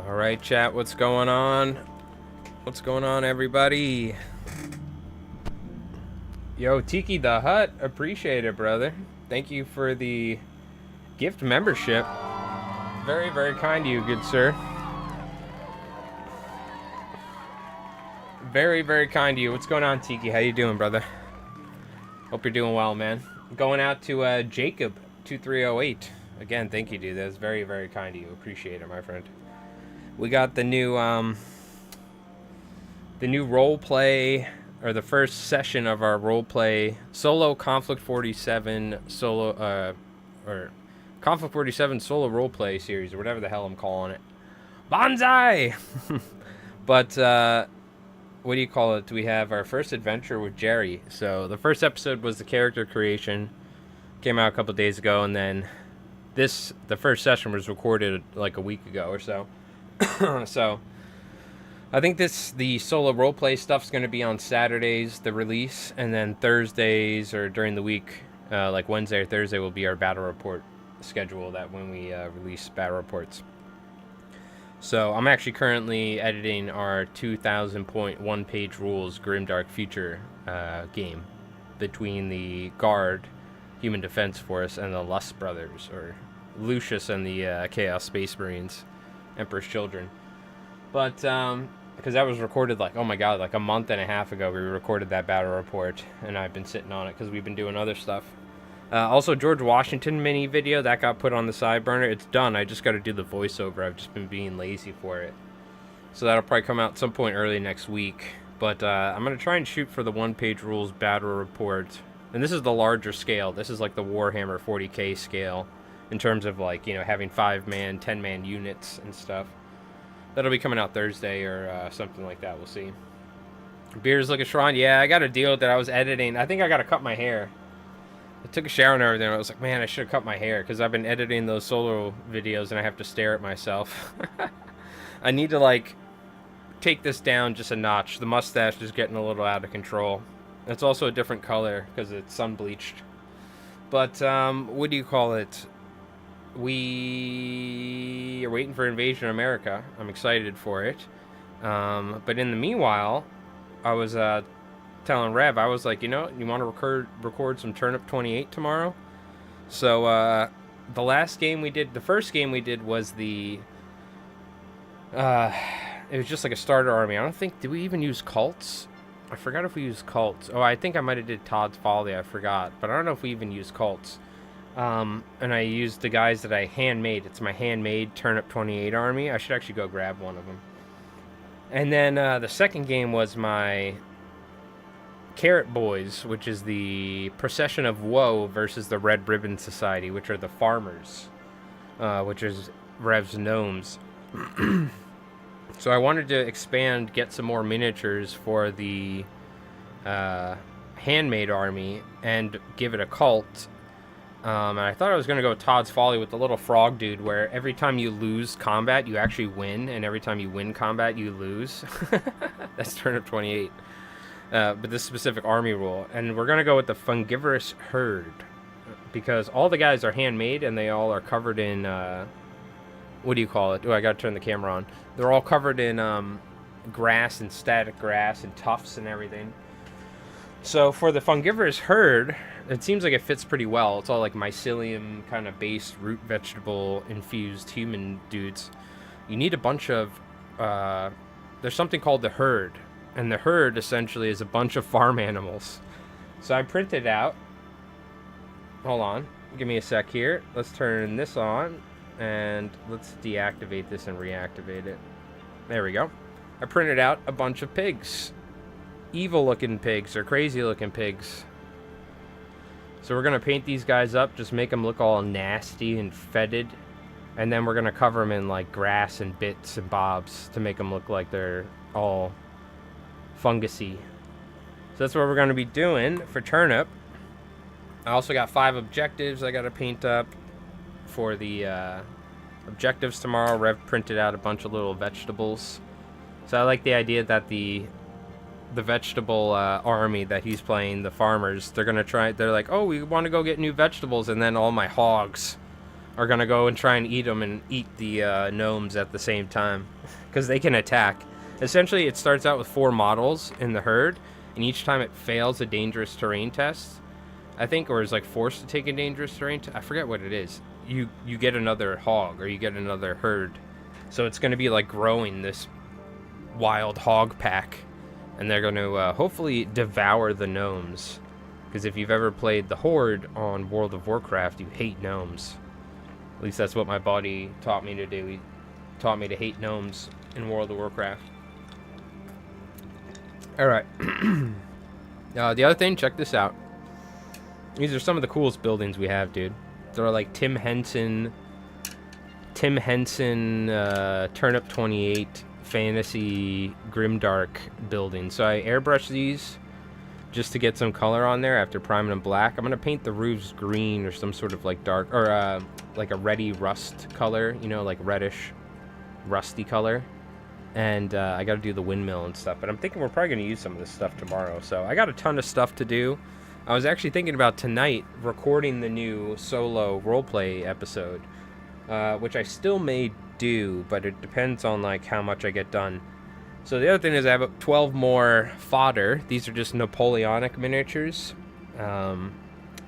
All right, chat, what's going on? What's going on, everybody? Yo, Tiki the Hut, appreciate it, brother. Thank you for the gift membership. Very, very kind of you, good sir. Very, very kind of you. What's going on, Tiki? How you doing, brother? Hope you're doing well, man. Going out to Jacob 2308. Again, thank you, dude. That was very, very kind of you. Appreciate it, my friend. We got the new role play, or the first session of our role play solo Konflikt 47 solo or Konflikt 47 solo role play series, or whatever the hell I'm calling it. Bonsai. But what do you call it? We have our first adventure with Jerry. So the first episode was the character creation, came out a couple days ago, and then the first session was recorded like a week ago or so. So I think the solo roleplay stuff's going to be on Saturdays, the release, and then Thursdays or during the week, like Wednesday or Thursday, will be our battle report schedule, that when we release battle reports. So I'm actually currently editing our 2,000-point page rules Grimdark Future game between the Guard Human Defense Force and the Lust Brothers, or Lucius and the Chaos Space Marines, Emperor's Children. But because that was recorded like, oh my god, like a month and a half ago, we recorded that battle report, and I've been sitting on it because we've been doing other stuff. Also, George Washington mini video, that got put on the side burner. It's done. I just got to do the voiceover. I've just been being lazy for it. So that'll probably come out some point early next week. But I'm going to try and shoot for the one-page rules battle report. And this is the larger scale. This is like the Warhammer 40k scale in terms of, like, you know, having 5-man, 10-man units and stuff. That'll be coming out Thursday or something like that. We'll see. Beer's looking strong. Yeah, I got to deal with that. I was editing. I think I got to cut my hair. I took a shower and everything, and I was like, man, I should have cut my hair, because I've been editing those solo videos, and I have to stare at myself. I need to, like, take this down just a notch. The mustache is getting a little out of control. It's also a different color, because it's sun-bleached. But, what do you call it? We are waiting for Invasion of America. I'm excited for it. But in the meanwhile, I was, telling Rev, I was like, you know, you want to record some Turnip 28 tomorrow? So the first game we did was the it was just like a starter army. I don't think, did we even use cults? I forgot if we used cults. Oh, I think I might have did Todd's Folly, I forgot, but I don't know if we even used cults. And I used the guys that I handmade. It's my handmade Turnip 28 army. I should actually go grab one of them. And then the second game was my Carrot Boys, which is the Procession of Woe versus the Red Ribbon Society, which are the farmers, which is Rev's gnomes. So I wanted to expand, get some more miniatures for the handmade army, and give it a cult. And I thought I was going to go Todd's Folly with the little frog dude, where every time you lose combat, you actually win, and every time you win combat, you lose. That's Turnip 28. But this specific army rule. And we're going to go with the Fungivorous Herd, because all the guys are handmade, and they all are covered in, what do you call it? Oh, I got to turn the camera on. They're all covered in grass and static grass and tufts and everything. So for the Fungivorous Herd, it seems like it fits pretty well. It's all like mycelium kind of based, root vegetable infused human dudes. You need a bunch of, there's something called the herd. And the herd essentially is a bunch of farm animals. So I printed out. Hold on. Give me a sec here. Let's turn this on. And let's deactivate this and reactivate it. There we go. I printed out a bunch of pigs. Evil looking pigs, or crazy looking pigs. So we're going to paint these guys up. Just make them look all nasty and fetid. And then we're going to cover them in like grass and bits and bobs to make them look like they're all fungusy. So that's what we're going to be doing for Turnip. I also got 5 objectives I got to paint up for the objectives tomorrow. Rev printed out a bunch of little vegetables. So I like the idea that the vegetable army that he's playing, the farmers, they're like, oh, we want to go get new vegetables, and then all my hogs are gonna go and try and eat them and eat the gnomes at the same time, because they can attack. Essentially, it starts out with 4 models in the herd, and each time it fails a dangerous terrain test, I think, or is like forced to take a dangerous terrain I forget what it is. You get another hog, or you get another herd. So it's going to be like growing this wild hog pack, and they're going to hopefully devour the gnomes. Because if you've ever played the Horde on World of Warcraft, you hate gnomes. At least that's what my body taught me to do. He taught me to hate gnomes in World of Warcraft. Alright. The other thing, check this out. These are some of the coolest buildings we have, dude. They're like Tim Henson, Turnip 28 fantasy grimdark buildings. So I airbrushed these just to get some color on there after priming them black. I'm gonna paint the roofs green or some sort of like dark, or like a reddy rust color, you know, like reddish rusty color. And I gotta do the windmill and stuff, but I'm thinking we're probably gonna use some of this stuff tomorrow. So I got a ton of stuff to do. I was actually thinking about tonight recording the new solo roleplay episode, which I still may do, but it depends on like how much I get done. So the other thing is I have 12 more fodder. These are just Napoleonic miniatures,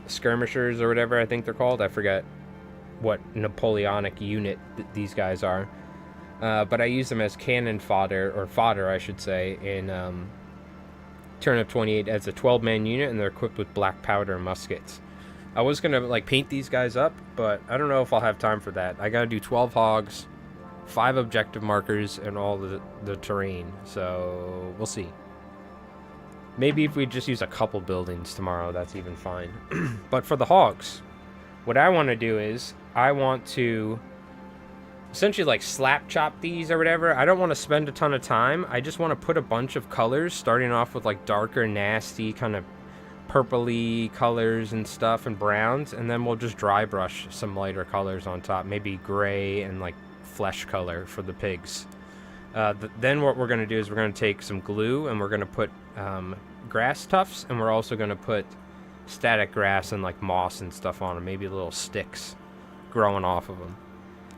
skirmishers or whatever I think they're called. I forget what Napoleonic unit these guys are, but I use them as cannon fodder, or fodder I should say, in Turnip 28 as a 12-man unit, and they're equipped with black powder muskets. I was gonna like paint these guys up, but I don't know if I'll have time for that. I gotta do 12 hogs, 5 objective markers, and all the terrain, so we'll see. Maybe if we just use a couple buildings tomorrow, that's even fine. But for the hogs, what I want to do is I want to essentially like slap chop these or whatever. I don't want to spend a ton of time. I just want to put a bunch of colors, starting off with like darker, nasty, kind of purpley colors and stuff, and browns, and then we'll just dry brush some lighter colors on top, maybe gray and like flesh color for the pigs. Then what we're going to do is we're going to take some glue and we're going to put grass tufts, and we're also going to put static grass and like moss and stuff on them, maybe little sticks growing off of them.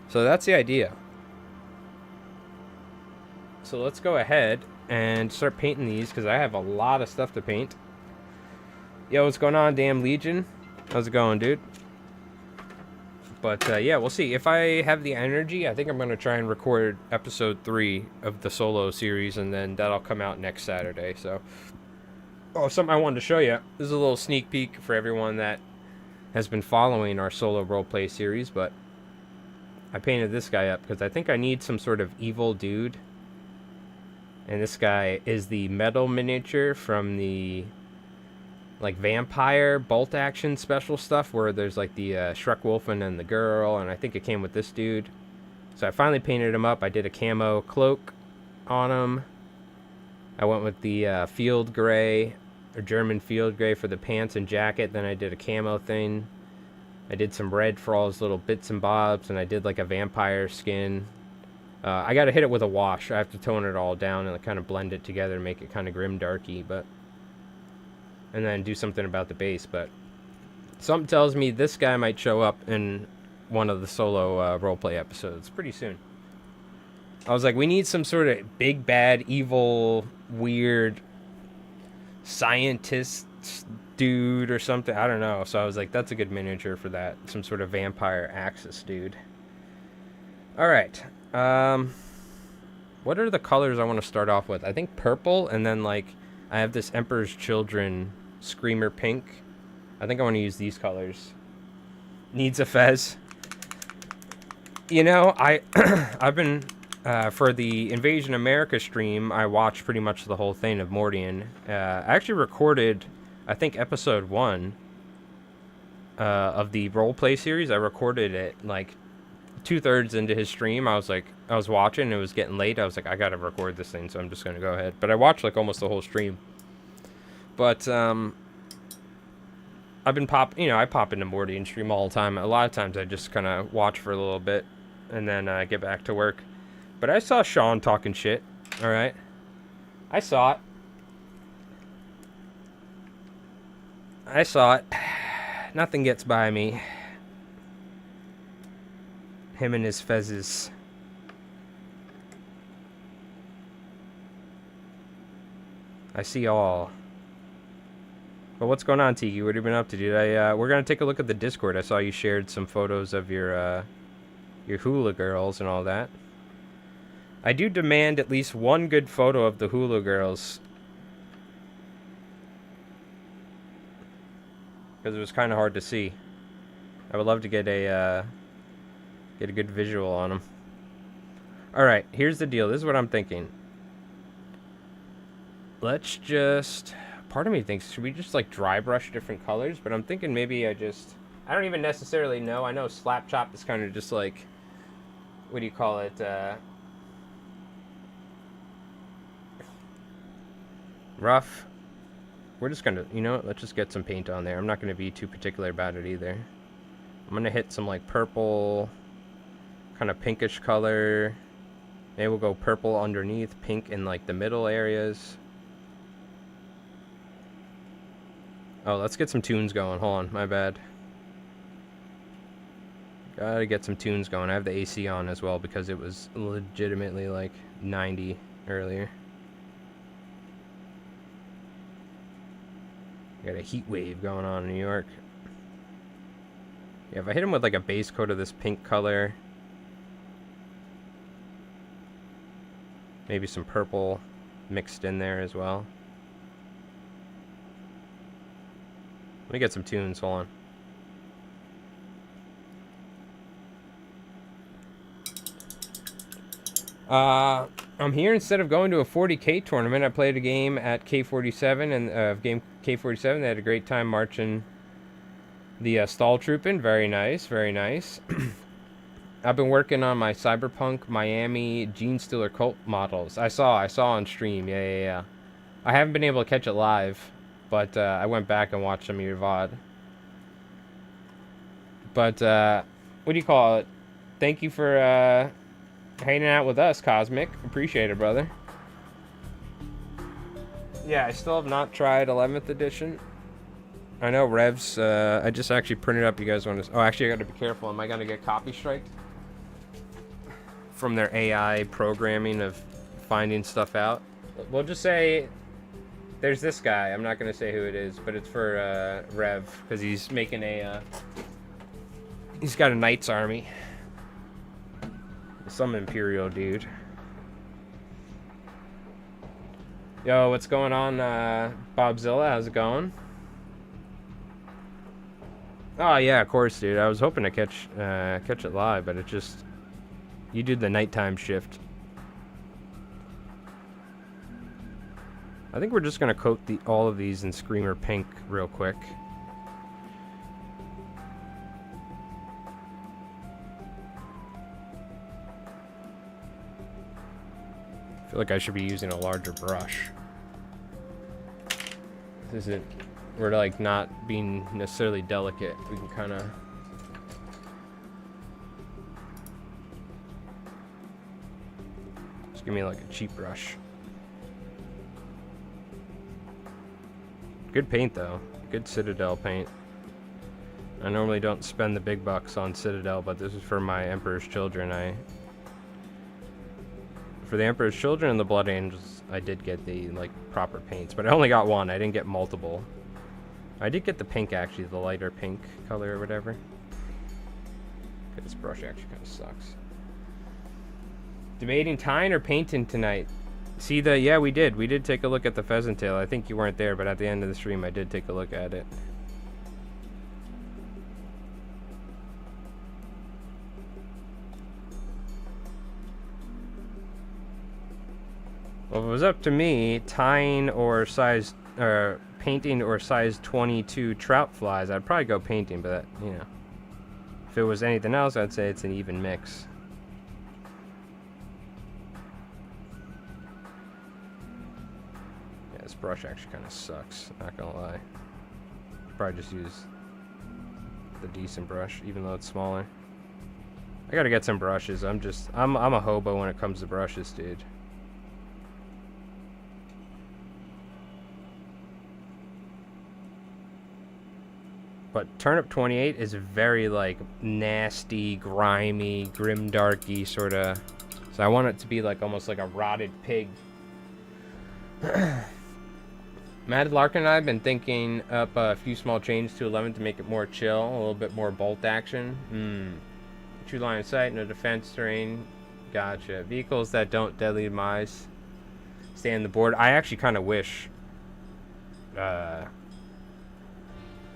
So that's the idea. So let's go ahead and start painting these, because I have a lot of stuff to paint. Yo, what's going on, Damn Legion? How's it going, dude? But yeah, we'll see. If I have the energy, I think I'm going to try and record episode 3 of the solo series, and then that'll come out next Saturday. So, oh, something I wanted to show you. This is a little sneak peek for everyone that has been following our solo roleplay series, but I painted this guy up because I think I need some sort of evil dude. And this guy is the metal miniature from the like vampire bolt action special stuff, where there's like the Shrek Wolfen and the girl, and I think it came with this dude. So I finally painted him up. I did a camo cloak on him. I went with the field gray, or German field gray, for the pants and jacket. Then I did a camo thing. I did some red for all his little bits and bobs, and I did like a vampire skin. I got to hit it with a wash. I have to tone it all down and kind of blend it together and make it kind of grim darky, but and then do something about the base. But something tells me this guy might show up in one of the solo roleplay episodes pretty soon. I was like, we need some sort of big, bad, evil, weird scientist dude or something. I don't know. So I was like, that's a good miniature for that. Some sort of vampire Axis dude. All right. What are the colors I want to start off with? I think purple, and then like I have this Emperor's Children Screamer pink. I think I want to use these colors. Needs a fez. You know, I've been for the Invasion America stream, I watched pretty much the whole thing of Mordian. I actually recorded, I think, episode 1 of the roleplay series. I recorded it like 2/3 into his stream. I was watching, it was getting late. I was like, I gotta record this thing, so I'm just gonna go ahead. But I watched like almost the whole stream. But I've been I pop into Mordian stream all the time. A lot of times I just kind of watch for a little bit and then get back to work. But I saw Sean talking shit. All right, I saw it. Nothing gets by me. Him and his fezzes. I see all. But what's going on, Tiki? What have you been up to, dude? We're gonna take a look at the Discord. I saw you shared some photos of your hula girls and all that. I do demand at least one good photo of the hula girls, because it was kind of hard to see. I would love to get a good visual on them. All right, here's the deal. This is what I'm thinking. Let's just... Part of me thinks, should we just like dry brush different colors? But I'm thinking maybe I don't even necessarily know. I know slap chop is kind of just like, what do you call it? Rough. We're just gonna, you know what? Let's just get some paint on there. I'm not gonna be too particular about it either. I'm gonna hit some like purple, kind of pinkish color. Maybe we'll go purple underneath, pink in like the middle areas. Oh, let's get some tunes going. Hold on, my bad. Gotta get some tunes going. I have the AC on as well because it was legitimately like 90 earlier. Got a heat wave going on in New York. Yeah, if I hit him with like a base coat of this pink color, maybe some purple mixed in there as well. Let me get some tunes, hold on. I'm here instead of going to a 40K tournament. I played a game at K47 and game K47. They had a great time marching the stall troop in. Very nice, very nice. I've been working on my Cyberpunk Miami Gene Stealer cult models. I saw on stream. Yeah. I haven't been able to catch it live, but I went back and watched some of your VOD. But what do you call it? Thank you for hanging out with us, Cosmic. Appreciate it, brother. Yeah, I still have not tried 11th edition. I know Revs, I just actually printed up. You guys want to... Oh, actually, I got to be careful. Am I going to get copy striked? From their AI programming of finding stuff out. We'll just say... There's this guy. I'm not going to say who it is, but it's for Rev, because he's making a... he's got a Knights army. Some Imperial dude. Yo, what's going on, Bobzilla? How's it going? Oh yeah, of course, dude. I was hoping to catch it live, but it just... You did the nighttime shift. I think we're just gonna coat all of these in Screamer Pink real quick. I feel like I should be using a larger brush. This isn't... We're like not being necessarily delicate. We can kind of... Just give me like a cheap brush. Good paint though. Good Citadel paint. I normally don't spend the big bucks on Citadel, but this is for my Emperor's Children. For the Emperor's Children and the Blood Angels, I did get the like proper paints, but I only got one. I didn't get multiple. I did get the pink, actually, the lighter pink color or whatever. Okay, this brush actually kind of sucks. Debating tying or painting tonight. See the... Yeah, we did. We did take a look at the pheasant tail. I think you weren't there, but at the end of the stream, I did take a look at it. Well, if it was up to me, tying or size... painting or size 22 trout flies, I'd probably go painting, but that, you know, if it was anything else, I'd say it's an even mix. Yeah, this brush actually kind of sucks, not gonna lie. Probably just use the decent brush, even though it's smaller. I gotta get some brushes. I'm a hobo when it comes to brushes, dude. But Turnip 28 is very, like, nasty, grimy, grimdarky sort of. So I want it to be, like, almost like a rotted pig. Matt Larkin and I have been thinking up a few small changes to 11 to make it more chill, a little bit more bolt action. True line of sight, no defense terrain. Gotcha. Vehicles that don't deadly demise stay on the board. I actually kind of wish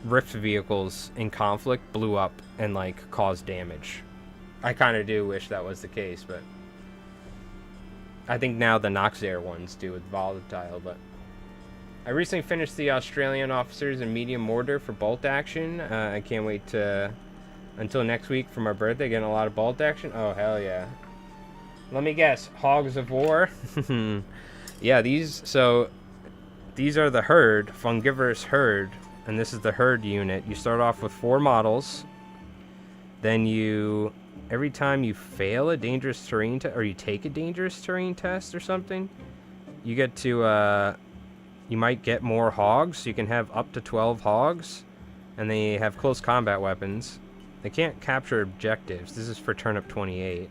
Rift vehicles in Conflict blew up and, like, caused damage. I kind of do wish that was the case, but I think now the Noxair ones do with Volatile, but I recently finished the Australian Officers in Medium Mortar for bolt action. I can't wait until next week for my birthday, getting a lot of bolt action. Oh, hell yeah. Let me guess. Hogs of War? Yeah, these are the Herd, Fungivorous Herd, and this is the Herd unit. You start off with 4 models. Then every time you fail a dangerous terrain test, or you take a dangerous terrain test or something, you get to, you might get more hogs. So you can have up to 12 hogs, and they have close combat weapons. They can't capture objectives. This is for Turnip 28.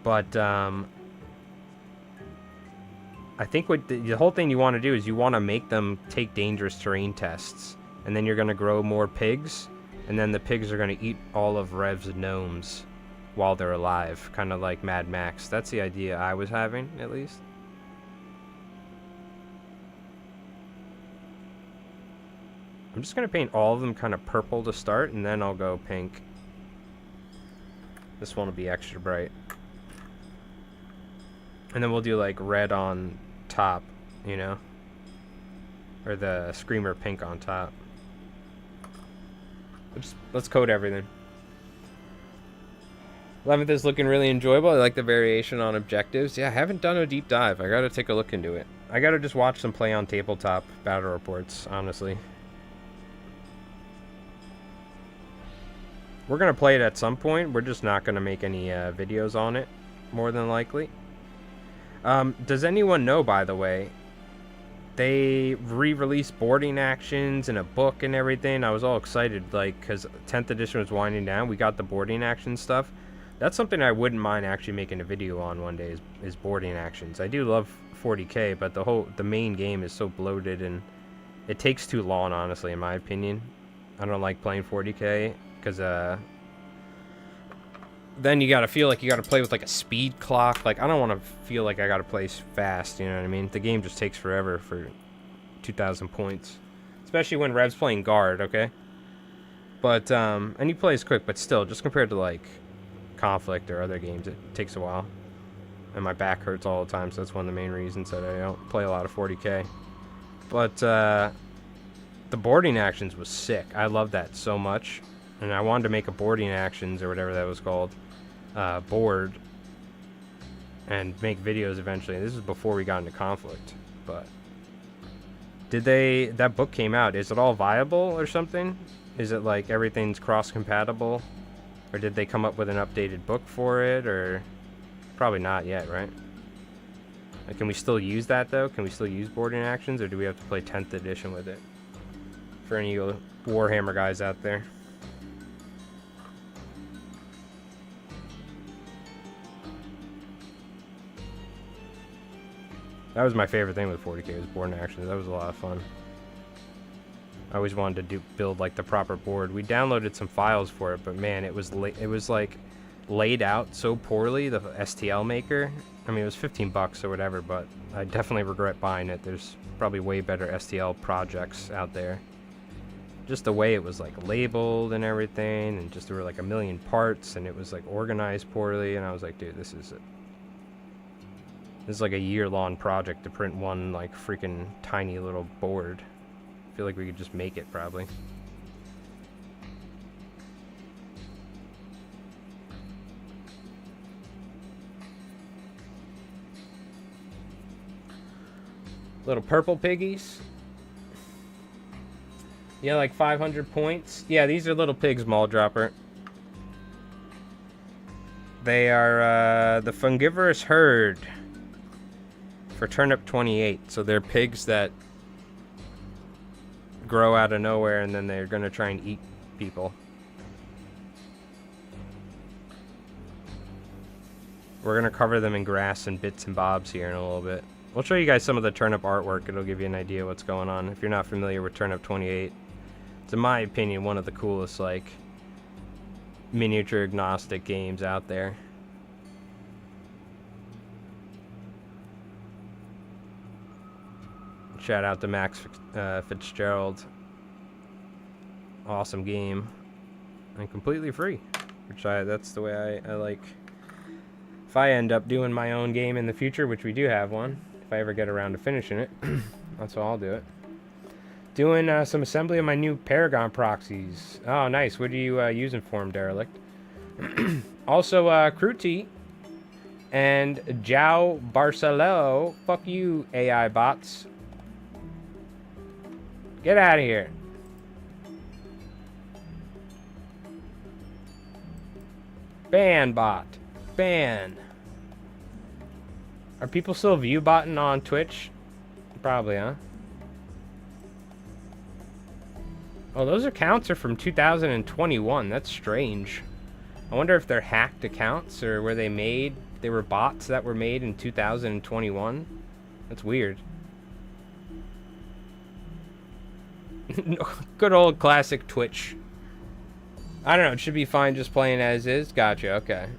But, I think what the whole thing you want to do is you want to make them take dangerous terrain tests. And then you're going to grow more pigs. And then the pigs are going to eat all of Rev's gnomes while they're alive. Kind of like Mad Max. That's the idea I was having, at least. I'm just going to paint all of them kind of purple to start, and then I'll go pink. This one will be extra bright. And then we'll do, like, red on top, you know? Or the Screamer pink on top. Let's code everything. 11th is looking really enjoyable. I like the variation on objectives. Yeah, I haven't done a deep dive. I gotta take a look into it. I gotta just watch some play on tabletop battle reports, honestly. We're gonna play it at some point. We're just not gonna make any videos on it, more than likely. Does anyone know, by the way, they re-released boarding actions and a book and everything. I was all excited, like, because 10th edition was winding down. We got the boarding action stuff. That's something I wouldn't mind actually making a video on one day, is boarding actions. I do love 40k, but the main game is so bloated and it takes too long, honestly, in my opinion. I don't like playing 40k because then you gotta feel like you gotta play with, like, a speed clock. Like, I don't want to feel like I gotta play fast, you know what I mean? The game just takes forever for 2,000 points. Especially when Rev's playing guard, okay? But, and he plays quick, but still, just compared to, like, Conflict or other games, it takes a while. And my back hurts all the time, so that's one of the main reasons that I don't play a lot of 40k. But, the boarding actions was sick. I love that so much. And I wanted to make a boarding actions, or whatever that was called, board, and make videos eventually. This is before we got into Conflict, but that book came out, is it all viable or something? Is it like everything's cross-compatible, or did they come up with an updated book for it, or probably not yet, right? Like, can we still use that though? Can we still use boarding actions, or do we have to play 10th edition with it? For any Warhammer guys out there. That was my favorite thing with 40k, was boarding actions. That was a lot of fun. I always wanted to build, like, the proper board. We downloaded some files for it, but man, it was like laid out so poorly, the STL maker. I mean, it was 15 bucks or whatever, but I definitely regret buying it. There's probably way better STL projects out there. Just the way it was, like, labeled and everything, and just there were like a million parts, and it was, like, organized poorly, and I was like, dude, this is like a year-long project to print one, like, freaking tiny little board. I feel like we could just make it, probably. Little purple piggies. Yeah, like 500 points. Yeah, these are little pigs, Mall Dropper. They are the Fungivorous Herd for Turnip 28. So they're pigs that grow out of nowhere, and then they're gonna try and eat people. We're gonna cover them in grass and bits and bobs here in a little bit. We'll show you guys some of the turnip artwork. It'll give you an idea what's going on if you're not familiar with Turnip 28. It's, in my opinion, one of the coolest, like, miniature agnostic games out there. Shout out to Max Fitzgerald. Awesome game. And completely free. Which that's the way I like. If I end up doing my own game in the future, which we do have one, if I ever get around to finishing it, that's how I'll do it. Doing some assembly of my new Paragon proxies. Oh, nice. What are you using for them, Derelict? Also, Kruti and Jao Barcelo. Fuck you, AI bots. Get out of here. Ban bot. Ban. Are people still view botting on Twitch? Probably, huh? Oh, those accounts are from 2021. That's strange. I wonder if they're hacked accounts or were they made? They were bots that were made in 2021. That's weird. Good old classic Twitch. I don't know. It should be fine just playing as is. Gotcha. Okay.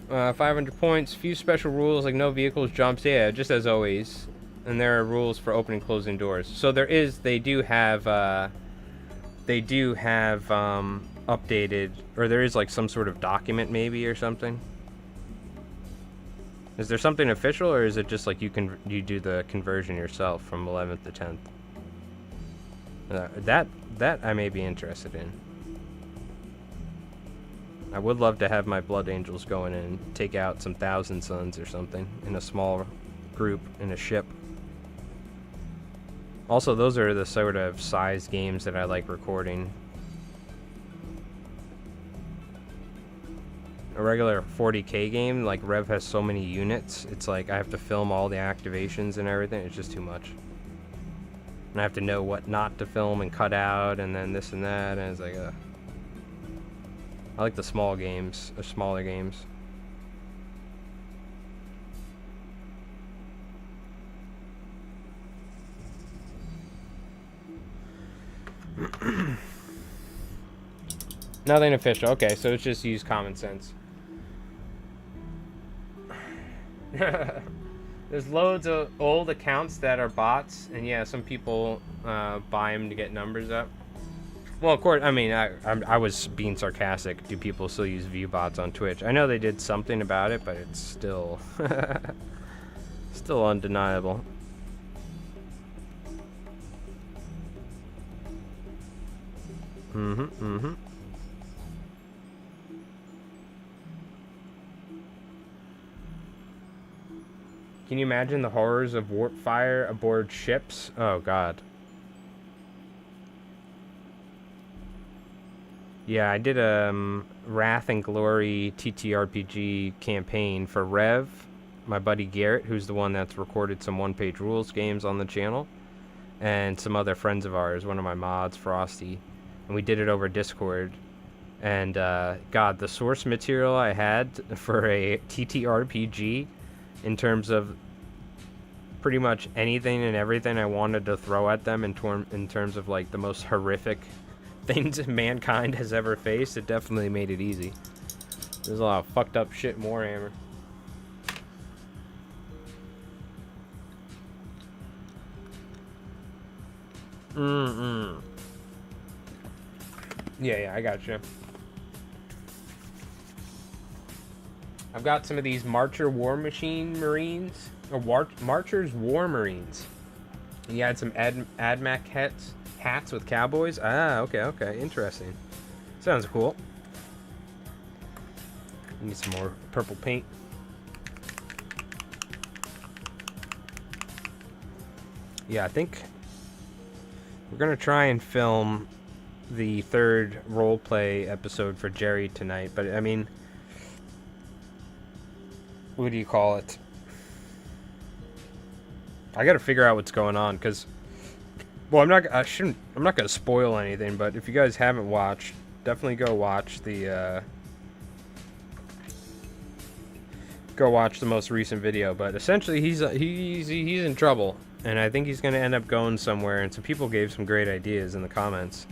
500 points. Few special rules like no vehicles, jumps. Yeah, just as always. And there are rules for opening and closing doors. So there is. They do have updated, or there is like some sort of document maybe or something. Is there something official, or is it just like you do the conversion yourself from 11th to 10th? That I may be interested in. I would love to have my Blood Angels go in and take out some Thousand Sons or something in a small group in a ship. Also, those are the sort of size games that I like recording. A regular 40k game, like Rev has so many units, it's like I have to film all the activations and everything. It's just too much. And I have to know what not to film and cut out, and then this and that, and it's like, I like the small games, or smaller games. Nothing official. Okay, so it's just use common sense. There's loads of old accounts that are bots, and yeah, some people buy them to get numbers up. Well, of course, I mean, I was being sarcastic. Do people still use view bots on Twitch? I know they did something about it, but it's still still undeniable. Can you imagine the horrors of warp fire aboard ships? Oh, God. Yeah, I did a Wrath and Glory TTRPG campaign for Rev, my buddy Garrett, who's the one that's recorded some one-page rules games on the channel, and some other friends of ours, one of my mods, Frosty, and we did it over Discord. And God, the source material I had for a TTRPG, in terms of pretty much anything and everything I wanted to throw at them in terms of like the most horrific things mankind has ever faced, it definitely made it easy. There's a lot of fucked up shit in Warhammer. Yeah, I got you. I've got some of these Marcher War Machine Marines, or Marcher's War Marines. You had some AdMac hats with cowboys. Ah, okay, interesting. Sounds cool. Need some more purple paint. Yeah, I think we're gonna try and film the third roleplay episode for Jerry tonight, but I mean, what do you call it? I gotta figure out what's going on, because Well, I'm not gonna spoil anything, but if you guys haven't watched, definitely go watch the most recent video. But essentially, he's in trouble, and I think he's gonna end up going somewhere. And some people gave some great ideas in the comments,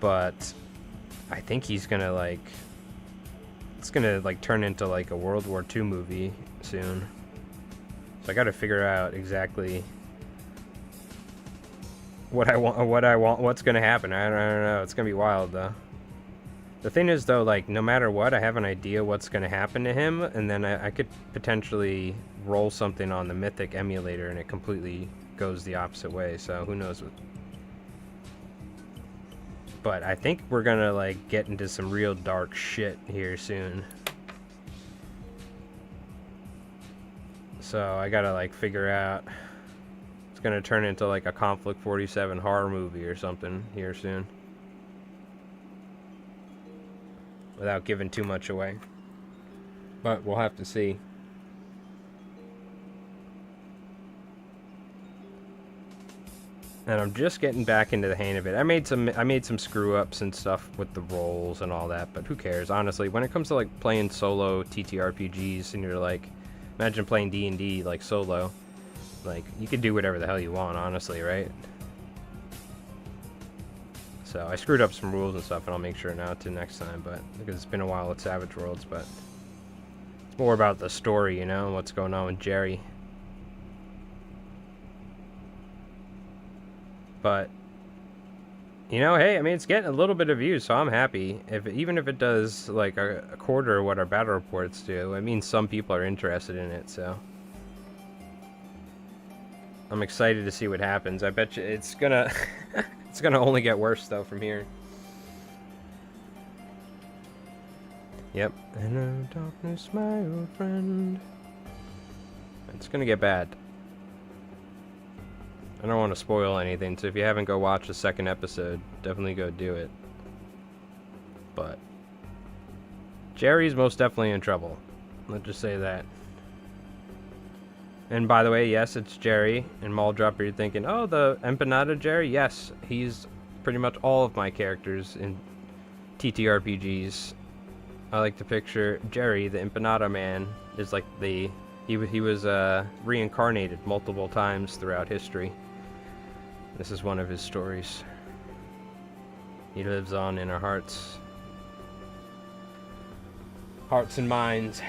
but I think he's gonna like, it's gonna like turn into like a World War II movie soon. So I got to figure out exactly what I want, what's gonna happen. I don't know. It's gonna be wild though. The thing is though, like no matter what, I have an idea what's gonna happen to him, and then I could potentially roll something on the Mythic emulator, and it completely goes the opposite way. So who knows what. But I think we're gonna like get into some real dark shit here soon. So I gotta like figure out. It's gonna turn into like a Konflikt 47 horror movie or something here soon. Without giving too much away. But we'll have to see. And I'm just getting back into the hang of it. I made some screw ups and stuff with the rolls and all that, but who cares? Honestly, when it comes to like playing solo TTRPGs and you're like, imagine playing D&D like solo, like you can do whatever the hell you want, honestly, right? So I screwed up some rules and stuff, and I'll make sure not to next time, but because it's been a while at Savage Worlds, but it's more about the story, you know, what's going on with Jerry. But you know, hey, I mean, it's getting a little bit of views, so I'm happy. Even if it does like a quarter of what our battle reports do, it means some people are interested in it. So I'm excited to see what happens. I bet you it's gonna it's gonna only get worse though from here. Yep. Hello, darkness, my old friend. It's gonna get bad. I don't want to spoil anything, so if you haven't go watch the second episode, definitely go do it. But Jerry's most definitely in trouble. Let's just say that. And by the way, yes, it's Jerry. And Mall Dropper, you're thinking, oh, the Empanada Jerry? Yes, he's pretty much all of my characters in TTRPGs. I like to picture Jerry, the Empanada Man, is like the... He was reincarnated multiple times throughout history. This is one of his stories. He lives on in our hearts. Hearts and minds.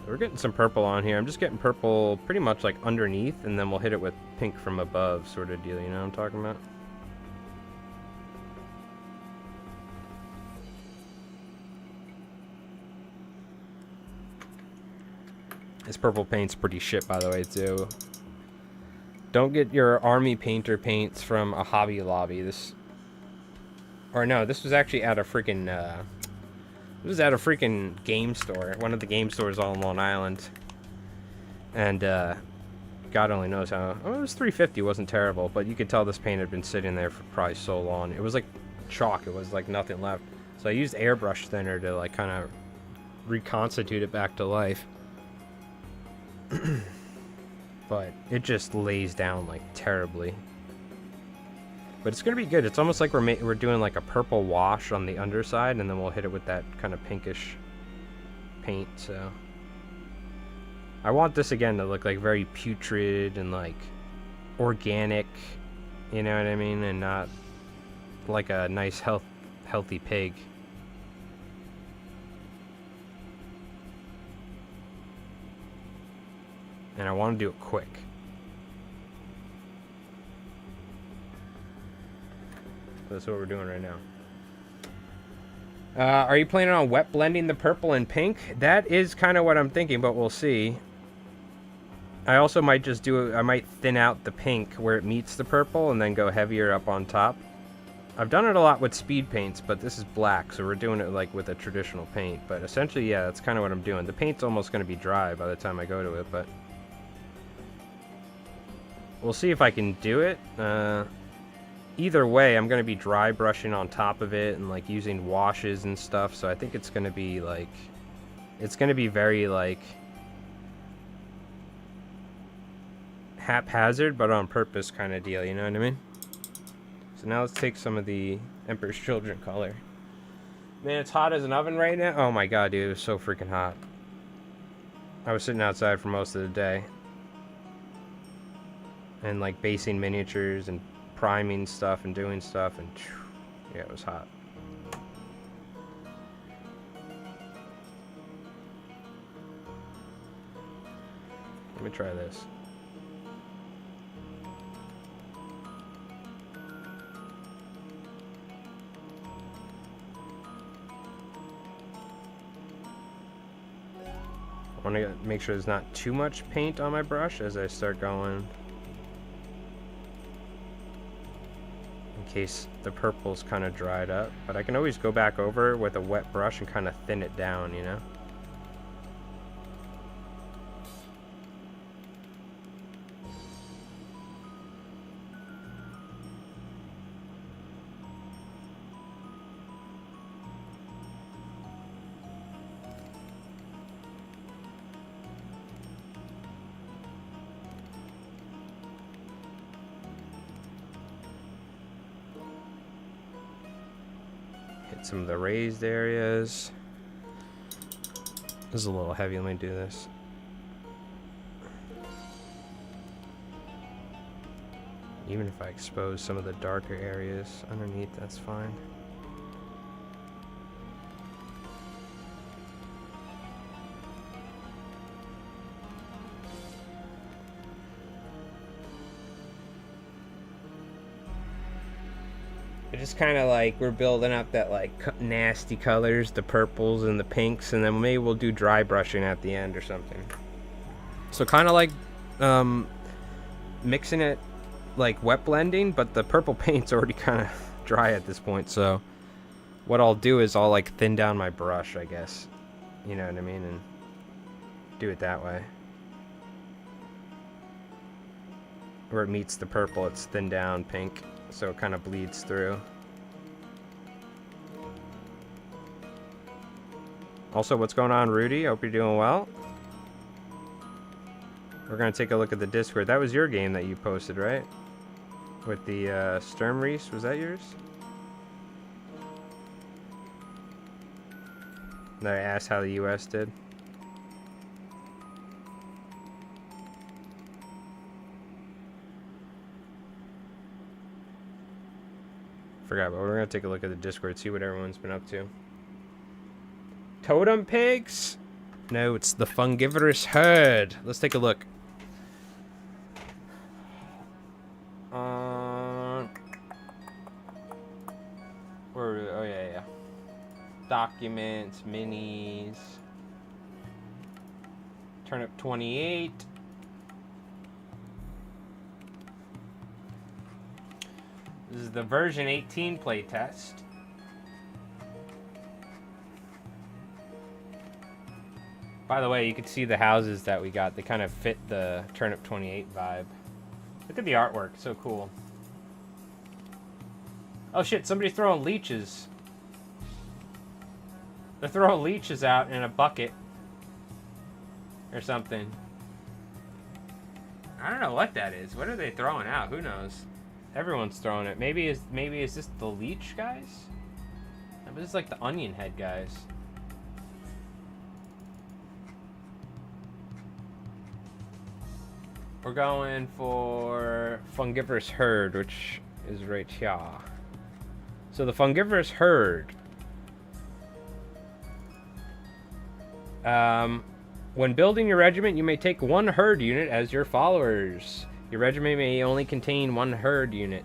We're getting some purple on here. I'm just getting purple pretty much like underneath, and then we'll hit it with pink from above sort of deal, you know what I'm talking about? This purple paint's pretty shit, by the way, too. Don't get your army painter paints from a Hobby Lobby. This was actually at a freaking, it was at a freaking game store. One of the game stores on Long Island. And, God only knows how. Oh, it was $3.50, wasn't terrible, but you could tell this paint had been sitting there for probably so long. It was like chalk, it was like nothing left. So I used airbrush thinner to like kind of reconstitute it back to life. But it just lays down like terribly. But it's gonna be good. It's almost like we're doing like a purple wash on the underside, and then we'll hit it with that kind of pinkish paint. So I want this again to look like very putrid and like organic, you know what I mean, and not like a nice healthy pig. And I want to do it quick. That's what we're doing right now. Are you planning on wet blending the purple and pink? That is kind of what I'm thinking, but we'll see. I also might just I might thin out the pink where it meets the purple and then go heavier up on top. I've done it a lot with speed paints, but this is black, so we're doing it like with a traditional paint. But essentially, yeah, that's kind of what I'm doing. The paint's almost going to be dry by the time I go to it, but we'll see if I can do it. Either way, I'm going to be dry brushing on top of it and like using washes and stuff, so I think it's going to be like, it's going to be very like haphazard but on purpose kind of deal, you know what I mean? So now let's take some of the Emperor's Children color. Man, it's hot as an oven right now. Oh my god, dude, it was so freaking hot. I was sitting outside for most of the day. And like basing miniatures and priming stuff and doing stuff, and yeah, it was hot. Let me try this. I want to make sure there's not too much paint on my brush as I start going. In case the purple's kind of dried up. But I can always go back over with a wet brush and kind of thin it down, you know? Some of the raised areas. This is a little heavy. Let me do this. Even if I expose some of the darker areas underneath, that's fine. Just kind of like we're building up that like nasty colors, the purples and the pinks, and then maybe we'll do dry brushing at the end or something. So kind of like mixing it like wet blending, but the purple paint's already kind of dry at this point. So what I'll do is I'll like thin down my brush, I guess, you know what I mean, and do it that way. Where it meets the purple, it's thinned down pink. So it kind of bleeds through. Also, what's going on, Rudy? Hope you're doing well. We're going to take a look at the Discord. That was your game that you posted, right? With the Sturmreese. Was that yours? That I asked how the US did. Forgot, but we're gonna take a look at the Discord, see what everyone's been up to. Totem pigs? No, it's the fungivorous herd. Let's take a look. Oh yeah. Documents, minis. Turnip 28. This is the version 18 playtest. By the way, you can see the houses that we got. They kind of fit the Turnip 28 vibe. Look at the artwork. So cool. Oh shit, somebody's throwing leeches. They're throwing leeches out in a bucket. Or something. I don't know what that is. What are they throwing out? Who knows? Everyone's throwing it. Maybe is this the leech guys? Maybe this is like the onion head guys. We're going for fungivorous herd, which is right here. So the fungivorous herd. When building your regiment, you may take one herd unit as your followers. Your regiment may only contain one herd unit.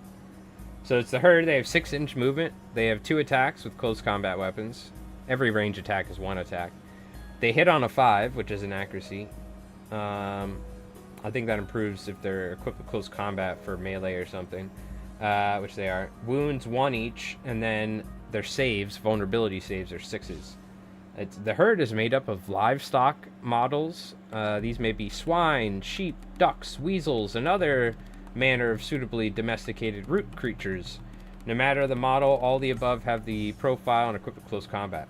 So it's the herd. They have 6-inch movement. They have 2 attacks with close combat weapons. Every range attack is 1 attack. They hit on a 5, which is an accuracy. I think that improves if they're equipped with close combat for melee or something, which they are. Wounds 1 each, and then their saves, vulnerability saves, are 6s. The herd is made up of livestock models. These may be swine, sheep, ducks, weasels, and other manner of suitably domesticated root creatures. No matter the model, all the above have the profile and equipped with close combat.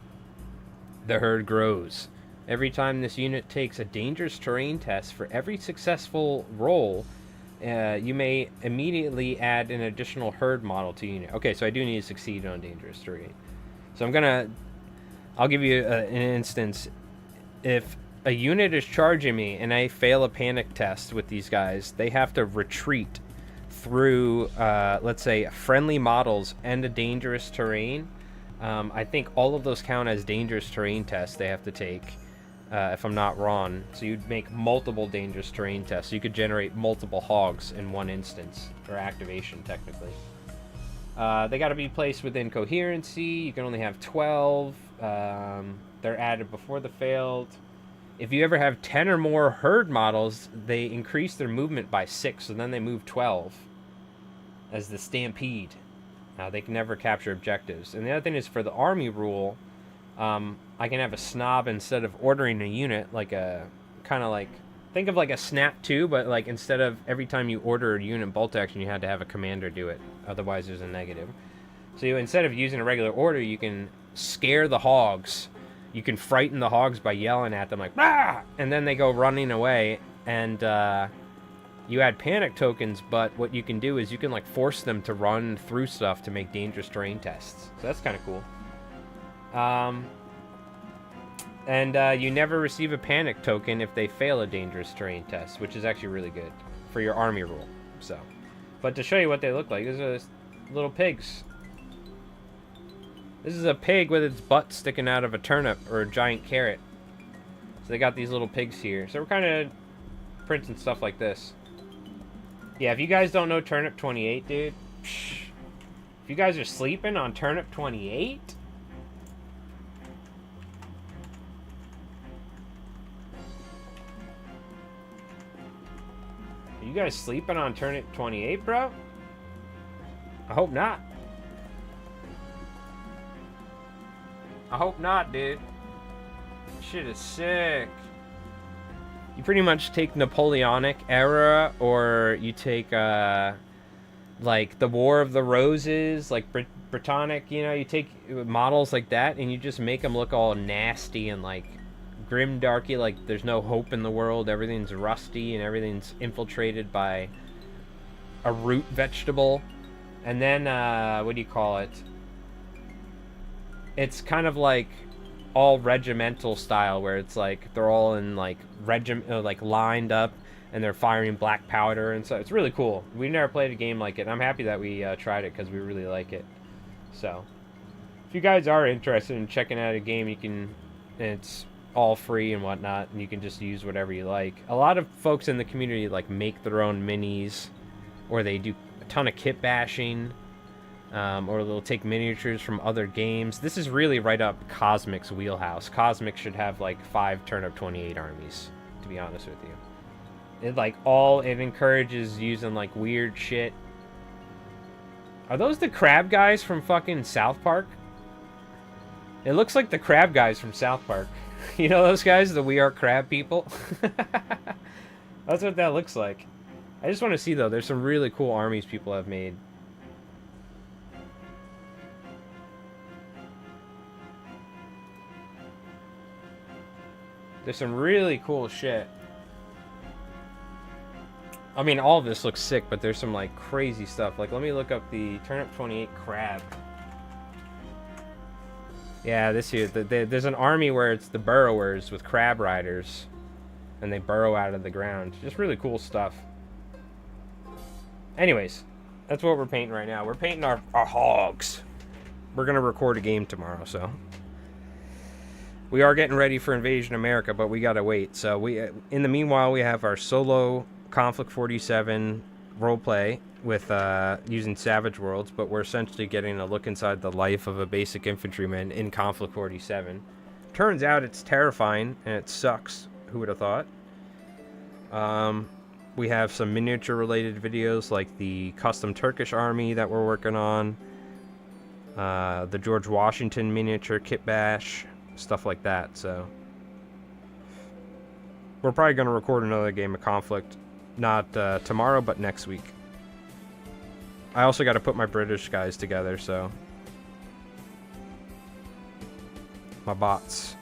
The herd grows. Every time this unit takes a dangerous terrain test, for every successful roll, You may immediately add an additional herd model to unit. Okay, so I do need to succeed on dangerous terrain. So I'll give you an instance. If a unit is charging me and I fail a panic test with these guys, they have to retreat through, let's say, friendly models and a dangerous terrain. I think all of those count as dangerous terrain tests they have to take, if I'm not wrong. So you'd make multiple dangerous terrain tests. So you could generate multiple hogs in one instance, or activation, technically. They got to be placed within coherency. You can only have 12. They're added before the failed. If you ever have 10 or more herd models, they increase their movement by 6, so then they move 12 as the stampede. They can never capture objectives. And the other thing is, for the army rule, I can have a snob instead of ordering a unit, like a kind of like, think of like a snap 2, but like instead of every time you order a unit bolt action, you had to have a commander do it. Otherwise, there's a negative. So instead of using a regular order, you can scare the hogs. You can frighten the hogs by yelling at them like, "Rah!" And then they go running away. And you add panic tokens, but what you can do is you can like force them to run through stuff to make dangerous terrain tests. So that's kind of cool. And you never receive a panic token if they fail a dangerous terrain test, which is actually really good for your army rule. So, but to show you what they look like, these are little pigs. This is a pig with its butt sticking out of a turnip or a giant carrot. So they got these little pigs here. So we're kind of printing stuff like this. Yeah, if you guys don't know Turnip 28, dude, if you guys are sleeping on Turnip 28, are you guys sleeping on Turnip 28, bro? I hope not. I hope not, dude. Shit is sick. You pretty much take Napoleonic era, or you take like the War of the Roses, like Britannic, you know, you take models like that and you just make them look all nasty and like grim darky, like there's no hope in the world, everything's rusty and everything's infiltrated by a root vegetable. And then what do you call it? It's kind of like all regimental style, where it's like they're all in like like lined up and they're firing black powder, and so it's really cool. We've never played a game like it, and I'm happy that we tried it because we really like it. So if you guys are interested in checking out a game, you can, it's all free and whatnot, and you can just use whatever you like. A lot of folks in the community like make their own minis, or they do a ton of kit bashing. Or they'll take miniatures from other games. This is really right up Cosmic's wheelhouse. Cosmic should have like 5 Turnip 28 armies, to be honest with you. It encourages using like weird shit. Are those the crab guys from fucking South Park? It looks like the crab guys from South Park. You know those guys, the We Are Crab people? That's what that looks like. I just want to see though, there's some really cool armies people have made. There's some really cool shit. I mean, all of this looks sick, but there's some, like, crazy stuff. Like, let me look up the Turnip 28 crab. Yeah, this here. There's an army where it's the burrowers with crab riders. And they burrow out of the ground. Just really cool stuff. Anyways, that's what we're painting right now. We're painting our hogs. We're going to record a game tomorrow, so... We are getting ready for Invasion America, but we gotta wait. So in the meanwhile, we have our solo Konflikt 47 roleplay with using Savage Worlds, but we're essentially getting a look inside the life of a basic infantryman in Konflikt 47. Turns out it's terrifying and it sucks. Who would have thought? We have some miniature-related videos like the custom Turkish army that we're working on, the George Washington miniature kit bash. Stuff like that, so we're probably going to record another game of Konflikt, not tomorrow, but next week. I also got to put my British guys together, so my bots.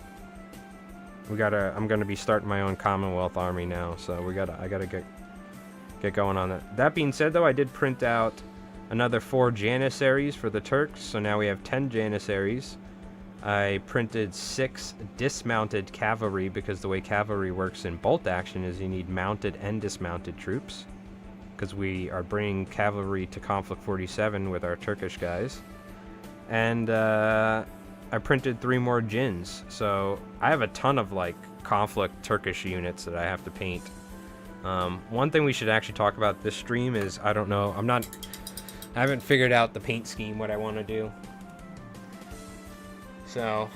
I'm going to be starting my own Commonwealth army now, so I gotta get going on that. That being said, though, I did print out another 4 Janissaries for the Turks, so now we have 10 Janissaries. I printed 6 dismounted cavalry, because the way cavalry works in bolt action is you need mounted and dismounted troops, because we are bringing cavalry to Konflikt 47 with our Turkish guys. And I printed 3 more Djinns, so I have a ton of like Konflikt Turkish units that I have to paint. One thing we should actually talk about this stream is, I don't know, I haven't figured out the paint scheme, what I want to do. So,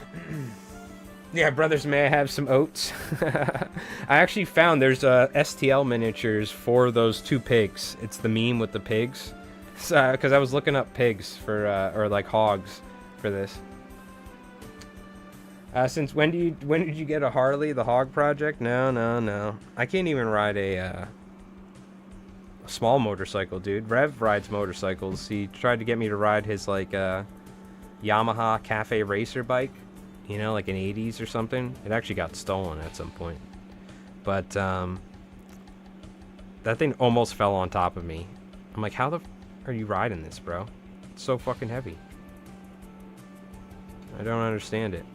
yeah, brothers, may I have some oats? I actually found there's STL miniatures for those 2 pigs. It's the meme with the pigs. So, because I was looking up pigs for, or like hogs for this. Since when did you get a Harley, the Hog Project? No. I can't even ride a small motorcycle, dude. Rev rides motorcycles. He tried to get me to ride his like Yamaha Cafe Racer bike, you know, like an 80s or something. It actually got stolen at some point. But that thing almost fell on top of me. I'm like, how the are you riding this, bro? It's so fucking heavy. I don't understand it.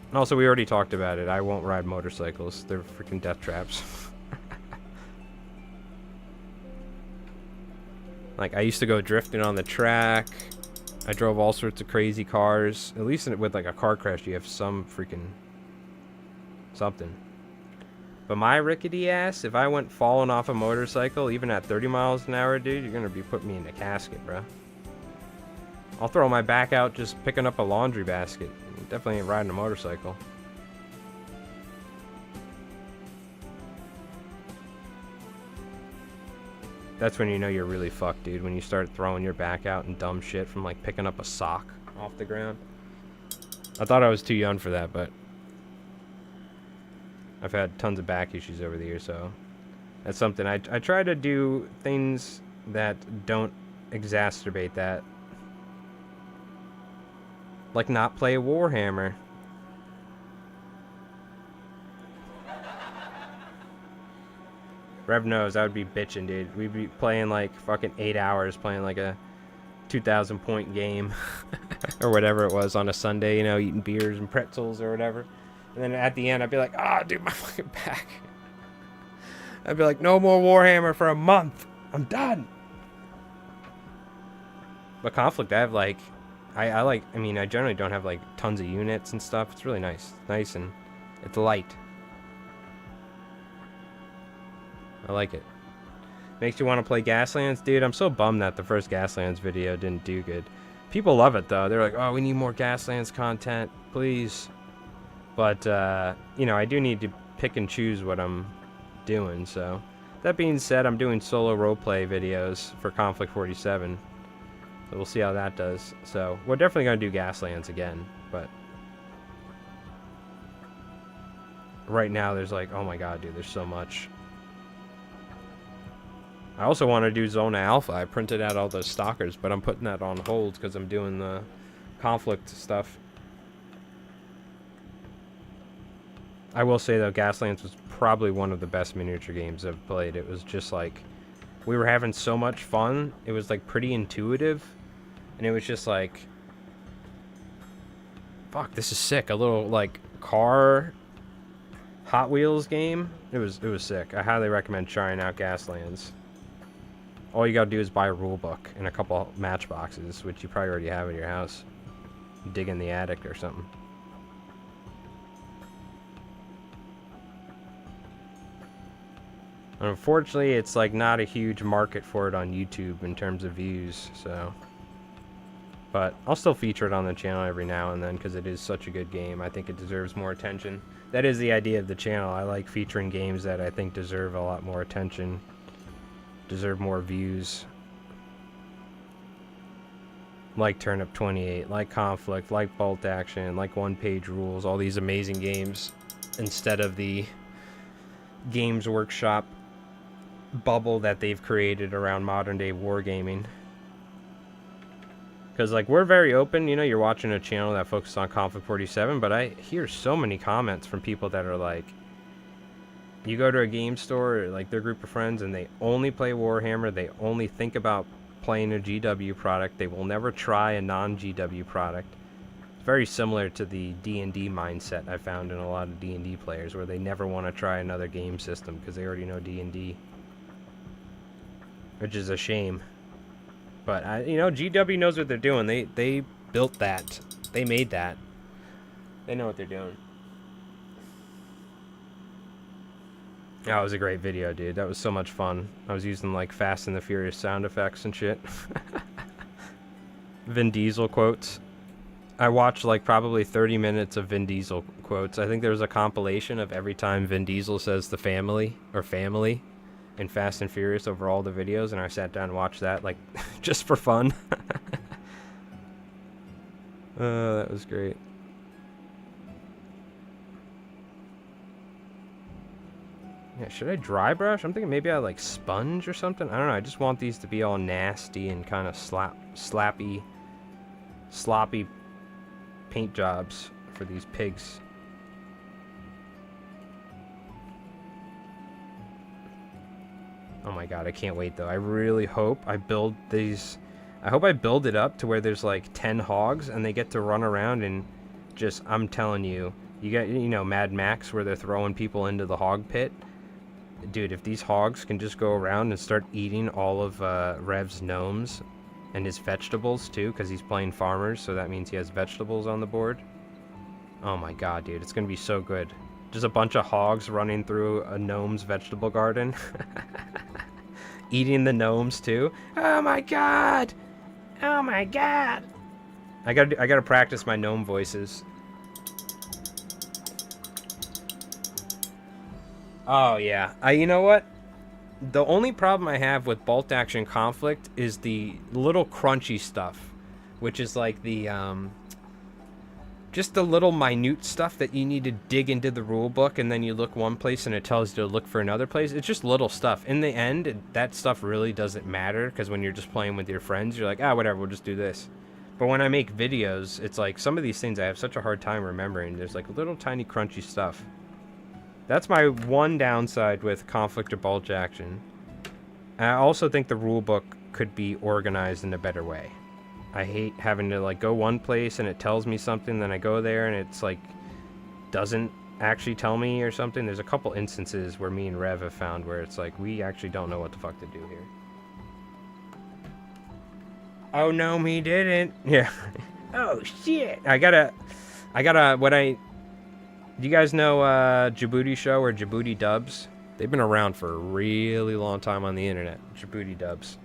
And also, we already talked about it. I won't ride motorcycles. They're freaking death traps. Like, I used to go drifting on the track. I drove all sorts of crazy cars. At least with, like, a car crash, you have some freaking something. But my rickety ass, if I went falling off a motorcycle, even at 30 miles an hour, dude, you're gonna be putting me in a casket, bro. I'll throw my back out just picking up a laundry basket. Definitely ain't riding a motorcycle. That's when you know you're really fucked, dude. When you start throwing your back out and dumb shit from like picking up a sock off the ground. I thought I was too young for that, but I've had tons of back issues over the years, so that's something. I try to do things that don't exacerbate that. Like not play Warhammer. Rev knows I would be bitching, dude. We'd be playing like fucking 8 hours, playing like a 2,000 point game or whatever it was on a Sunday, you know, eating beers and pretzels or whatever. And then at the end, I'd be like, ah, oh, dude, my fucking back. I'd be like, no more Warhammer for a month. I'm done. But Konflikt, I have like, I mean, I generally don't have like tons of units and stuff. It's really nice. Nice and it's light. I like it. Makes you want to play Gaslands? Dude, I'm so bummed that the first Gaslands video didn't do good. People love it though. They're like, oh, we need more Gaslands content, please. But, you know, I do need to pick and choose what I'm doing, so. That being said, I'm doing solo roleplay videos for Konflikt 47. So we'll see how that does. So, we're definitely going to do Gaslands again, but right now there's like, oh my god, dude, there's so much. I also want to do Zona Alpha. I printed out all those stalkers, but I'm putting that on hold because I'm doing the Konflikt stuff. I will say, though, Gaslands was probably one of the best miniature games I've played. It was just like, we were having so much fun. It was like pretty intuitive. And it was just like, fuck, this is sick. A little like car Hot Wheels game. It was sick. I highly recommend trying out Gaslands. All you gotta do is buy a rule book and a couple matchboxes, which you probably already have in your house. Dig in the attic or something. Unfortunately, it's like not a huge market for it on YouTube in terms of views, so. But I'll still feature it on the channel every now and then because it is such a good game. I think it deserves more attention. That is the idea of the channel. I like featuring games that I think deserve a lot more attention, deserve more views. Like Turnip 28, like Konflikt, like Bolt Action, like One Page Rules, all these amazing games instead of the Games Workshop bubble that they've created around modern day wargaming. Because, like, we're very open, you know, you're watching a channel that focuses on Konflikt 47, but I hear so many comments from people that are like, You go to a game store, or like their group of friends, and they only play Warhammer. They only think about playing a GW product. They will never try a non-GW product. It's very similar to the D&D mindset I found in a lot of D&D players, where they never want to try another game system because they already know D&D, which is a shame. But GW knows what they're doing. They built that. They made that. They know what they're doing. That was a great video, dude. That was so much fun. I was using like Fast and the Furious sound effects and shit. Vin Diesel quotes. I watched like probably 30 minutes of Vin Diesel quotes. I think there was a compilation of every time Vin Diesel says the family or family in Fast and Furious over all the videos, and I sat down and watched that like just for fun. That was great. Yeah, should I dry brush? I'm thinking maybe I like sponge or something. I don't know. I just want these to be all nasty and kind of sloppy paint jobs for these pigs. Oh my god, I can't wait though. I really hope I build these. I hope I build it up to where there's like 10 hogs and they get to run around and just, I'm telling you, you get, Mad Max where they're throwing people into the hog pit. Dude, if these hogs can just go around and start eating all of Rev's gnomes and his vegetables too, because he's playing farmers, so that means he has vegetables on the board. Oh my god, dude, it's gonna be so good. Just a bunch of hogs running through a gnome's vegetable garden. Eating the gnomes too. Oh my god! Oh my god! I gotta practice my gnome voices. Oh yeah, you know what? The only problem I have with bolt action conflict is the little crunchy stuff, which is like the just the little minute stuff that you need to dig into the rule book, and then you look one place and it tells you to look for another place. It's just little stuff. In the end, that stuff really doesn't matter, because when you're just playing with your friends, you're like, whatever, we'll just do this. But when I make videos, it's like some of these things I have such a hard time remembering. There's like little tiny crunchy stuff. That's my one downside with conflict or bulge action. I also think the rulebook could be organized in a better way. I hate having to like go one place and it tells me something, then I go there and it's like doesn't actually tell me or something. There's a couple instances where me and Rev have found where it's like we actually don't know what the fuck to do here. Oh no, he didn't. Yeah. Oh shit. I gotta do you guys know Djibouti Show or Djibouti Dubs? They've been around for a really long time on the internet. Djibouti Dubs.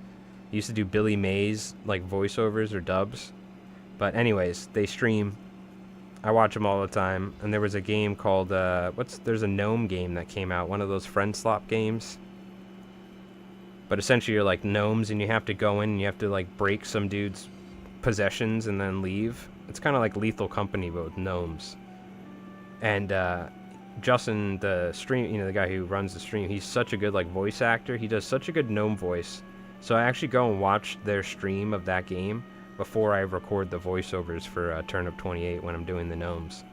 Used to do Billy Mays like voiceovers or dubs. But anyways, they stream. I watch them all the time. And there was a game called there's a gnome game that came out, one of those friend slop games. But essentially you're like gnomes and you have to go in and you have to like break some dude's possessions and then leave. It's kind of like Lethal Company but with gnomes. And Justin, the stream, the guy who runs the stream, he's such a good like voice actor. He does such a good gnome voice. So I actually go and watch their stream of that game before I record the voiceovers for Turnip 28 when I'm doing the gnomes.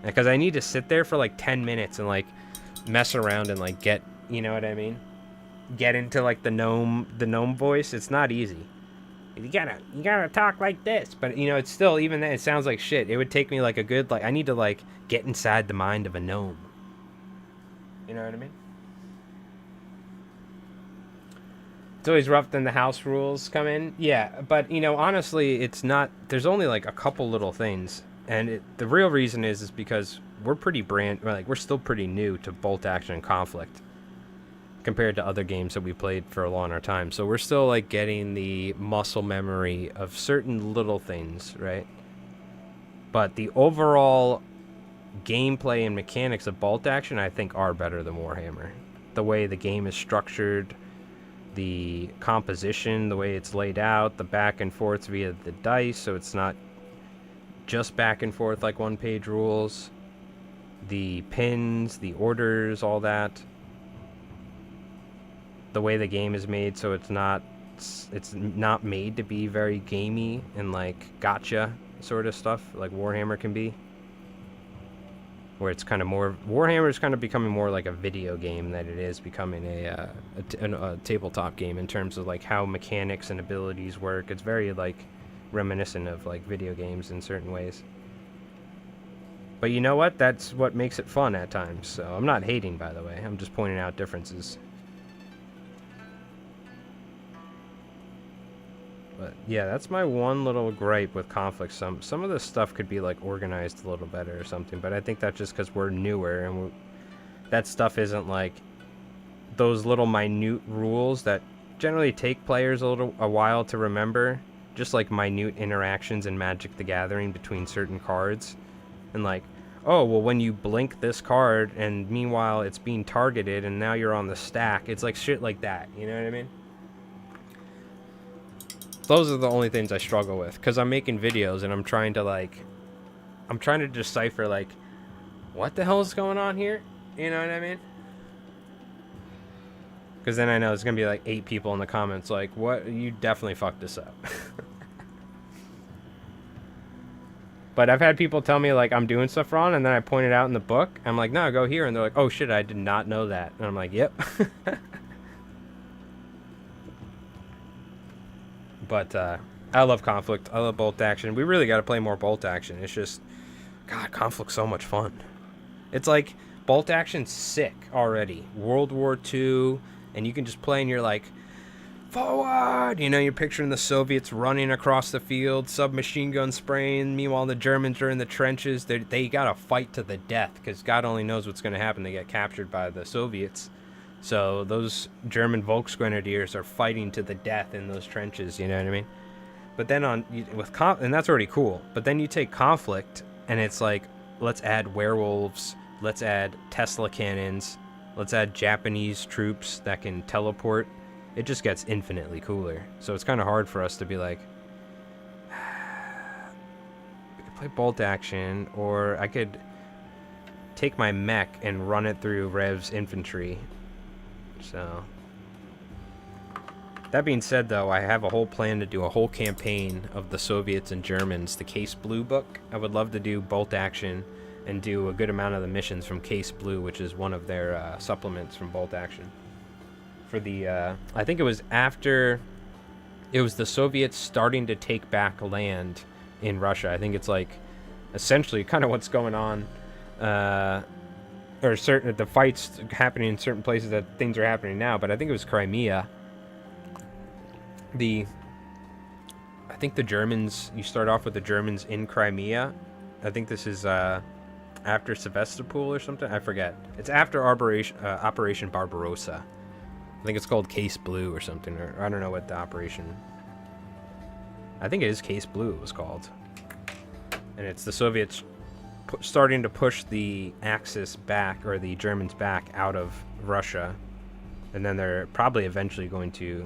Because I need to sit there for like 10 minutes and like mess around and like get, you know what I mean? Get into like the gnome voice. It's not easy. You gotta talk like this, but it's still, even then it sounds like shit. It would take me like a good, like I need to like get inside the mind of a gnome. You know what I mean? It's always rough when the house rules come in. Yeah, but honestly, it's not. There's only like a couple little things, and the real reason is because we're we're still pretty new to bolt action and conflict compared to other games that we played for a longer time. So we're still like getting the muscle memory of certain little things, right? But the overall gameplay and mechanics of bolt action, I think, are better than Warhammer. The way the game is structured, the composition, the way it's laid out, the back and forth via the dice, so it's not just back and forth like one-page rules, the pins, the orders, all that. The way the game is made, so it's not made to be very gamey and like gotcha sort of stuff like Warhammer can be. where it's kind of more, Warhammer is kind of becoming more like a video game than it is becoming a tabletop game in terms of like how mechanics and abilities work. It's very like reminiscent of like video games in certain ways. But you know what? That's what makes it fun at times. So I'm not hating, by the way. I'm just pointing out differences. But yeah, that's my one little gripe with Konflikt. Some of this stuff could be like organized a little better or something, but I think that's just because we're newer and that stuff isn't like those little minute rules that generally take players a while to remember, just like minute interactions in Magic the Gathering between certain cards. And like, oh, well, when you blink this card and meanwhile it's being targeted and now you're on the stack, it's like shit like that, you know what I mean? Those are the only things I struggle with, because I'm making videos and I'm trying to decipher like, what the hell is going on here? You know what I mean? Because then I know there's going to be like 8 people in the comments like, what? You definitely fucked this up. But I've had people tell me like I'm doing stuff wrong, and then I point it out in the book. I'm like, no, go here. And they're like, oh shit, I did not know that. And I'm like, yep. But I love Konflikt. I love bolt action. We really got to play more bolt action. It's just, God, Konflikt's so much fun. It's like bolt action's sick already. World War II, and you can just play and you're like, forward! You know, you're picturing the Soviets running across the field, submachine gun spraying. Meanwhile, the Germans are in the trenches. They got to fight to the death, because God only knows what's going to happen. They get captured by the Soviets. So those German Volksgrenadiers are fighting to the death in those trenches, you know what I mean? But then and that's already cool. But then you take Konflikt, and it's like, let's add werewolves, let's add Tesla cannons, let's add Japanese troops that can teleport. It just gets infinitely cooler. So it's kind of hard for us to be like, we could play bolt action, or I could take my mech and run it through Rev's infantry. So that being said, though, I have a whole plan to do a whole campaign of the Soviets and Germans, the Case Blue book. I would love to do bolt action and do a good amount of the missions from Case Blue, which is one of their supplements from bolt action. For the I think it was after it was the Soviets starting to take back land in Russia. I think it's like essentially kind of what's going on, or certain the fights happening in certain places that things are happening now. But I think it was Crimea. I think the Germans. You start off with the Germans in Crimea. I think this is after Sevastopol or something. I forget. It's after Operation Barbarossa. I think it's called Case Blue or something, or I don't know what the operation. I think it is Case Blue it was called. And it's the Soviets starting to push the Axis back, or the Germans back out of Russia. And then they're probably eventually going to,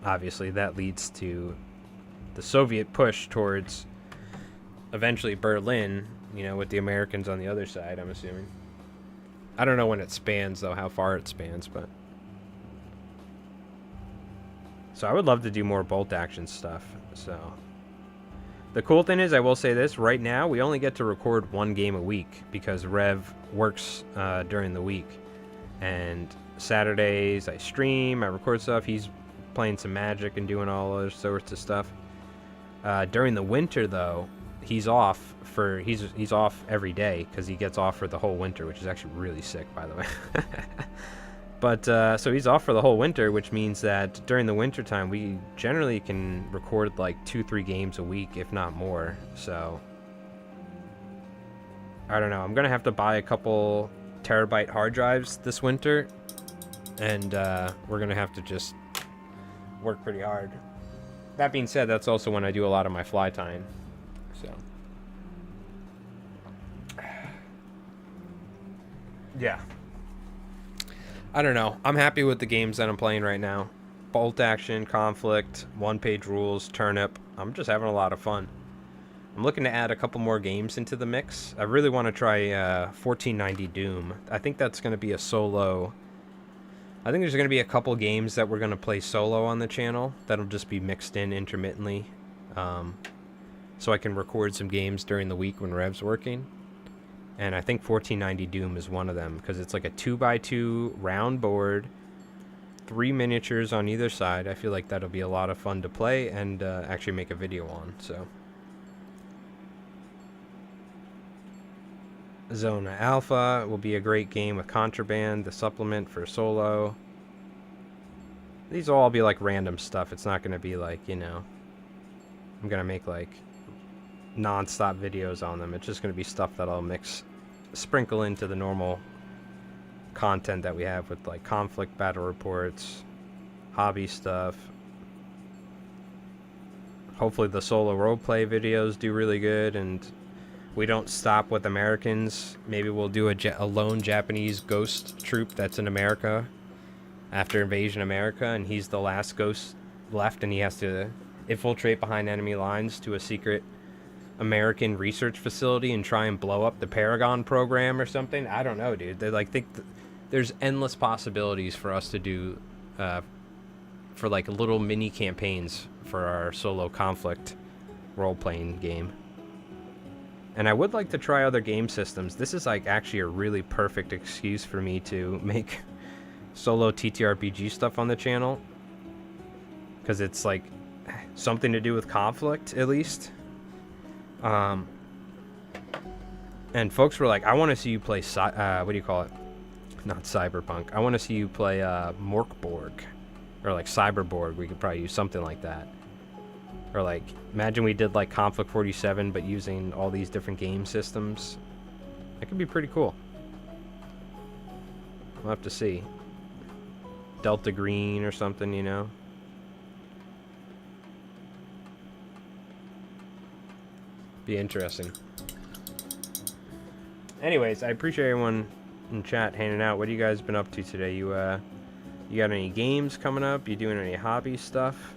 obviously that leads to the Soviet push towards eventually Berlin, you know, with the Americans on the other side, I'm assuming. I don't know when it spans, though, how far it spans, but... So I would love to do more bolt action stuff, so... The cool thing is, I will say this, right now, we only get to record 1 game a week, because Rev works during the week. And Saturdays, I stream, I record stuff, he's playing some Magic and doing all those sorts of stuff. During the winter, though, he's off every day, because he gets off for the whole winter, which is actually really sick, by the way. But so he's off for the whole winter, which means that during the winter time we generally can record like 2-3 games a week, if not more. So I don't know, I'm gonna have to buy a couple terabyte hard drives this winter, and we're gonna have to just work pretty hard. That being said, that's also when I do a lot of my fly tying, so yeah. I don't know. I'm happy with the games that I'm playing right now. Bolt action, Konflikt, one-page rules, turnip. I'm just having a lot of fun. I'm looking to add a couple more games into the mix. I really want to try 1490 Doom. I think that's going to be a solo. I think there's going to be a couple games that we're going to play solo on the channel. That'll just be mixed in intermittently. So I can record some games during the week when Rev's working. And I think 1490 Doom is one of them, because it's like a 2x2 round board, 3 miniatures on either side. I feel like that'll be a lot of fun to play and actually make a video on. So Zona Alpha will be a great game with Contraband, the supplement for solo. These will all be like random stuff. It's not going to be like, you know, I'm going to make like non-stop videos on them. It's just going to be stuff that I'll sprinkle into the normal content that we have with like Konflikt battle reports, hobby stuff. Hopefully the solo roleplay videos do really good and we don't stop with Americans. Maybe we'll do a lone Japanese ghost troop that's in America after Invasion America, and he's the last ghost left, and he has to infiltrate behind enemy lines to a secret American research facility and try and blow up the Paragon program or something. I don't know, dude. They like there's endless possibilities for us to do for like little mini campaigns for our solo Konflikt role-playing game. And I would like to try other game systems. This is like actually a really perfect excuse for me to make solo TTRPG stuff on the channel, because it's like something to do with Konflikt at least. And folks were like, I want to see you play what do you call it, not Cyberpunk, I want to see you play Morkborg or like Cyberborg. We could probably use something like that, or like imagine we did like Konflikt 47 but using all these different game systems. That could be pretty cool. We'll have to see. Delta Green or something, you know. Be interesting. Anyways, I appreciate everyone in chat hanging out. What have you guys been up to today? You got any games coming up? You doing any hobby stuff?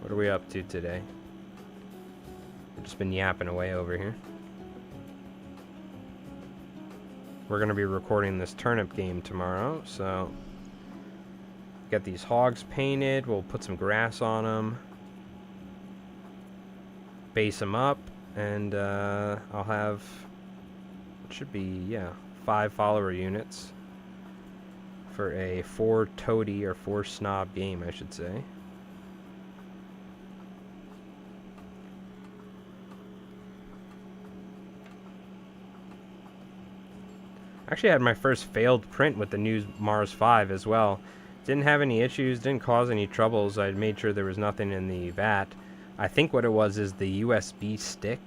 What are we up to today? I've just been yapping away over here. We're gonna be recording this turnip game tomorrow, so got these hogs painted. We'll put some grass on them, base them up, and I'll have, it should be, yeah, 5 follower units for a 4 toady or 4 snob game, I should say. Actually, I had my first failed print with the new Mars 5 as well. Didn't have any issues, didn't cause any troubles. I made sure there was nothing in the vat. I think what it was is the USB stick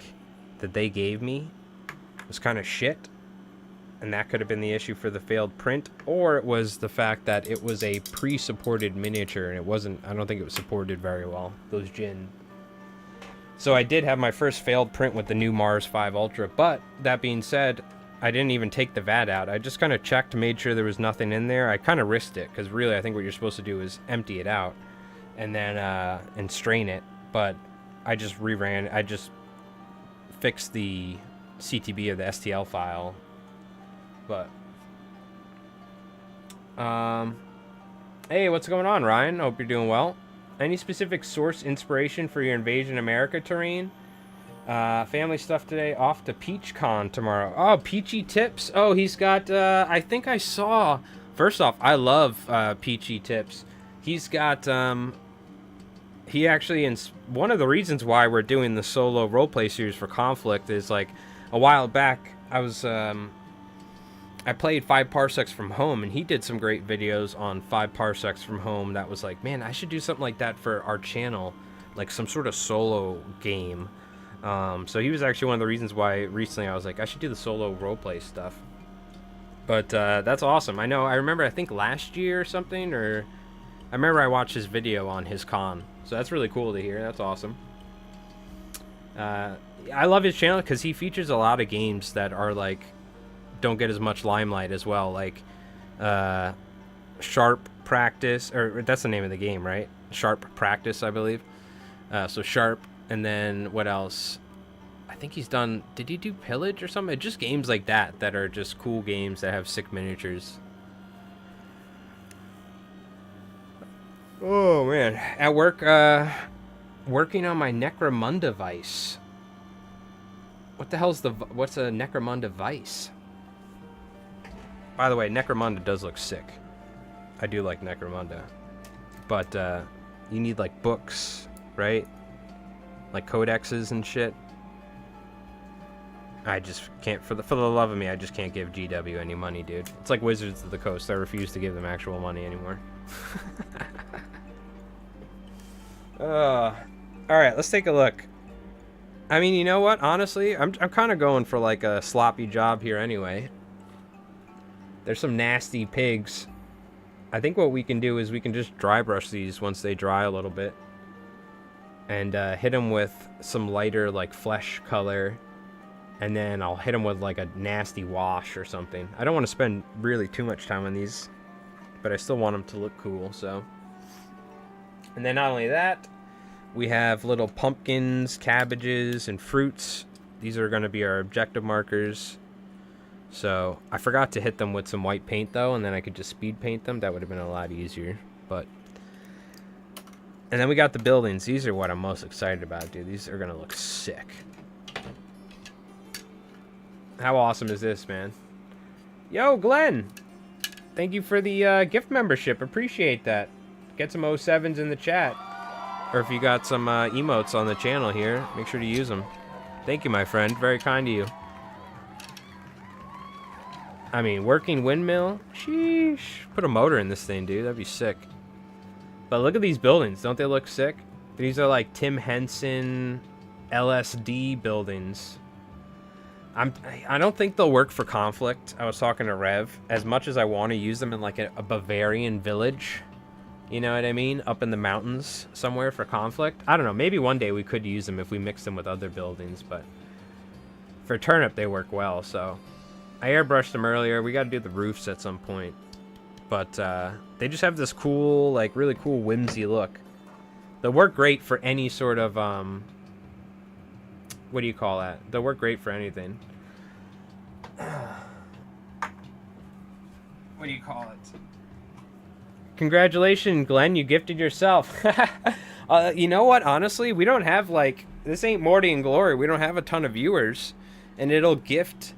that they gave me was kind of shit, and that could have been the issue for the failed print, or it was the fact that it was a pre-supported miniature and it wasn't, I don't think it was supported very well, those Jin. So I did have my first failed print with the new Mars 5 Ultra, but that being said, I didn't even take the vat out. I just kind of checked, made sure there was nothing in there. I kind of risked it, because really I think what you're supposed to do is empty it out and then and strain it. But I just I just fixed the CTB of the STL file. But hey, what's going on, Ryan? Hope you're doing well. Any specific source inspiration for your Invasion America terrain? Family stuff today, off to PeachCon tomorrow. Oh, Peachy Tips. Oh, he's got, I think I saw, first off, I love Peachy Tips. He's got, he actually, one of the reasons why we're doing the solo roleplay series for Konflikt is like, a while back, I played 5 Parsecs from Home, and he did some great videos on 5 Parsecs from Home that was like, man, I should do something like that for our channel, like some sort of solo game. So he was actually one of the reasons why recently I was like, I should do the solo roleplay stuff. But that's awesome. I remember, I think last year or something, or I remember I watched his video on his con. So that's really cool to hear. That's awesome. I love his channel because he features a lot of games that are like, don't get as much limelight as well. Like Sharp Practice, or that's the name of the game, right? Sharp Practice, I believe. So Sharp. And then what else? I think he's done, did he do Pillage or something? Just games like that that are just cool games that have sick miniatures. Oh man, at work, working on my Necromunda device. What the hell's what's a Necromunda Vice? By the way, Necromunda does look sick. I do like Necromunda. But, you need, like, books, right? Like codexes and shit. I just can't, for the love of me, I just can't give GW any money, dude. It's like Wizards of the Coast. I refuse to give them actual money anymore. Alright, let's take a look. I mean, you know what? Honestly, I'm kind of going for like a sloppy job here anyway. There's some nasty pigs. I think what we can do is we can just dry brush these once they dry a little bit. And hit them with some lighter like flesh color. And then I'll hit them with like a nasty wash or something. I don't want to spend really too much time on these. But I still want them to look cool, so. And then not only that, we have little pumpkins, cabbages, and fruits. These are going to be our objective markers. So I forgot to hit them with some white paint though, and then I could just speed paint them. That would have been a lot easier. But and then we got the buildings. These are what I'm most excited about, dude. These are going to look sick. How awesome is this, man? Yo, Glenn! Thank you for the gift membership. Appreciate that. Get some 07s in the chat. Or if you got some emotes on the channel here, make sure to use them. Thank you, my friend. Very kind to you. I mean, working windmill? Sheesh. Put a motor in this thing, dude. That'd be sick. But look at these buildings. Don't they look sick? These are like Tim Henson LSD buildings. I don't think they'll work for Konflikt. I was talking to Rev. As much as I want to use them in like a Bavarian village, you know what I mean? Up in the mountains somewhere for Konflikt. I don't know. Maybe one day we could use them if we mix them with other buildings. But for Turnip, they work well. So I airbrushed them earlier. We got to do the roofs at some point. But they just have this cool, like really cool whimsy look. They'll work great for any sort of... what do you call that? They'll work great for anything. What do you call it? Congratulations, Glenn. You gifted yourself. You know what? Honestly, we don't have like... This ain't Morty and Glory. We don't have a ton of viewers. And it'll gift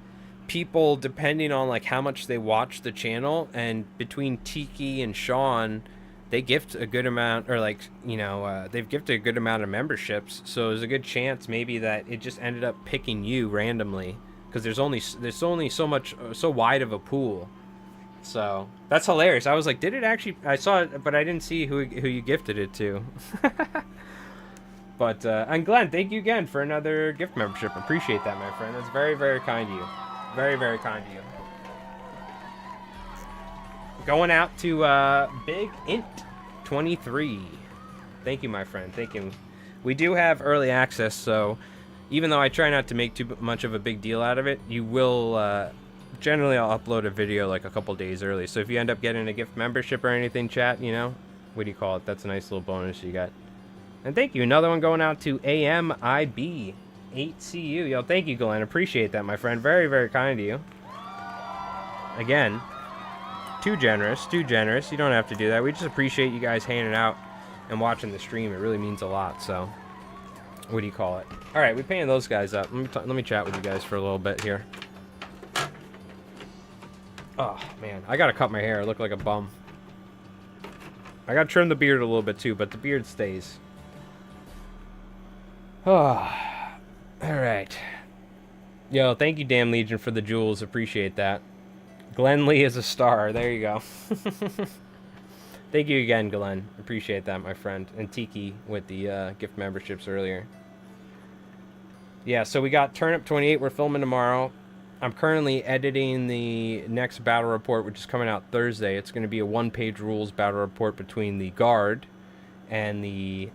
people depending on like how much they watch the channel. And between Tiki and Sean... they gift a good amount, or like, you know, they've gifted a good amount of memberships. So there's a good chance maybe that it just ended up picking you randomly, because there's only so wide of a pool. So that's hilarious. I was like, did it actually? I saw it, but I didn't see who you gifted it to. But and Glenn, thank you again for another gift membership. Appreciate that, my friend. That's very, very kind of you. Very, very kind of you. Going out to Big Int 23. Thank you, my friend. Thank you. We do have early access, so even though I try not to make too much of a big deal out of it, you will... generally, I'll upload a video like a couple days early. So if you end up getting a gift membership or anything, chat, you know, what do you call it? That's a nice little bonus you got. And thank you. Another one going out to AMIB 8CU. Yo, thank you, Glenn. Appreciate that, my friend. Very, very kind of you. Again... Too generous. You don't have to do that. We just appreciate you guys hanging out and watching the stream. It really means a lot. So, what do you call it? All right, we painted those guys up. Let me chat with you guys for a little bit here. Oh man, I gotta cut my hair. I look like a bum. I gotta trim the beard a little bit too, but the beard stays. Oh, all right. Yo, thank you, Damn Legion, for the jewels. Appreciate that. Glenn Lee is a star. There you go. Thank you again, Glenn. Appreciate that, my friend. And Tiki with the gift memberships earlier. Yeah, so we got Turnip 28. We're filming tomorrow. I'm currently editing the next battle report, which is coming out Thursday. It's going to be a one-page rules battle report between the Guard and the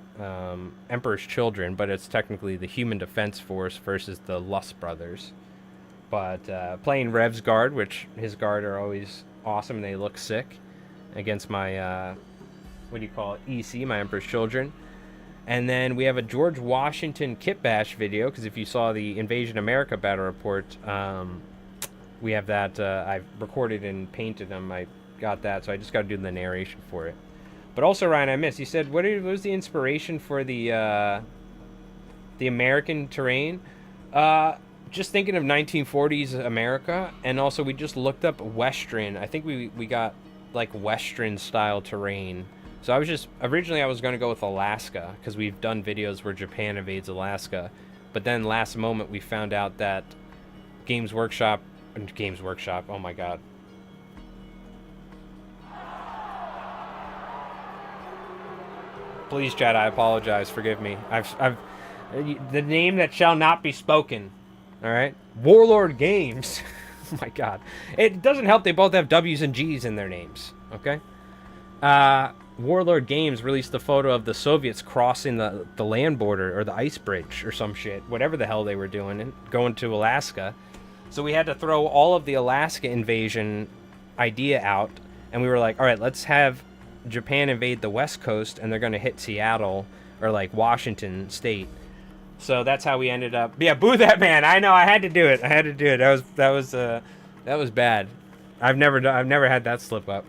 Emperor's Children, but it's technically the Human Defense Force versus the Lust Brothers. But playing Rev's Guard, which his Guard are always awesome. They look sick against my, what do you call it, EC, my Emperor's Children. And then we have a George Washington Kit Bash video, because if you saw the Invasion America battle report, we have that. I've recorded and painted them. I got that, so I just got to do the narration for it. But also, Ryan, I missed. You said, what was the inspiration for the American terrain? just thinking of 1940s America, and also we just looked up Western. I think we got like Western style terrain. So originally I was going to go with Alaska, because we've done videos where Japan invades Alaska. But then last moment we found out that Games Workshop, oh my god. Please, chat, I apologize, forgive me. I've the name that shall not be spoken. Alright? Warlord Games. Oh my god. It doesn't help they both have W's and G's in their names. Okay? Warlord Games released a photo of the Soviets crossing the land border, or the ice bridge, or some shit. Whatever the hell they were doing, and going to Alaska. So we had to throw all of the Alaska invasion idea out, and we were like, alright, let's have Japan invade the West Coast, and they're going to hit Seattle, or like Washington State. So that's how we ended up. Yeah, boo that man. I know. I had to do it. That was bad. I've never had that slip up.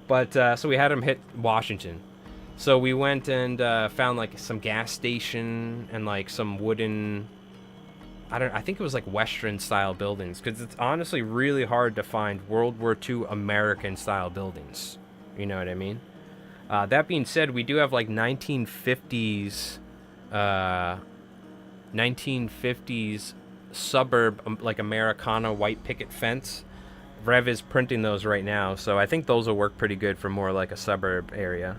But so we had him hit Washington. So we went and found like some gas station and like some wooden. I think it was like Western style buildings, because it's honestly really hard to find World War II American style buildings. You know what I mean? That being said, we do have like 1950s suburb, like Americana white picket fence. Rev is printing those right now, so I think those will work pretty good for more like a suburb area.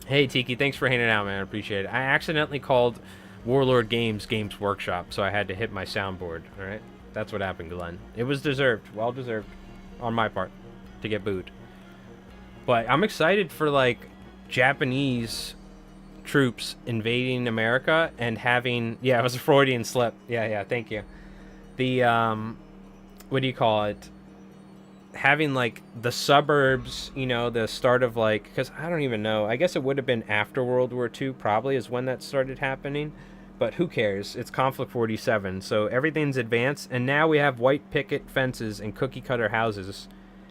Hey Tiki, thanks for hanging out, man. I appreciate it. I accidentally called Warlord Games Workshop, so I had to hit my soundboard. All right, that's what happened, Glenn. It was deserved, well deserved, on my part, to get booed. But I'm excited for like Japanese troops invading America and having, yeah, it was a Freudian slip. Yeah, thank you. The what do you call it? Having like the suburbs, you know, the start of like, because I don't even know. I guess it would have been after World War II, probably, is when that started happening. But who cares? It's Konflikt 47, so everything's advanced, and now we have white picket fences and cookie cutter houses,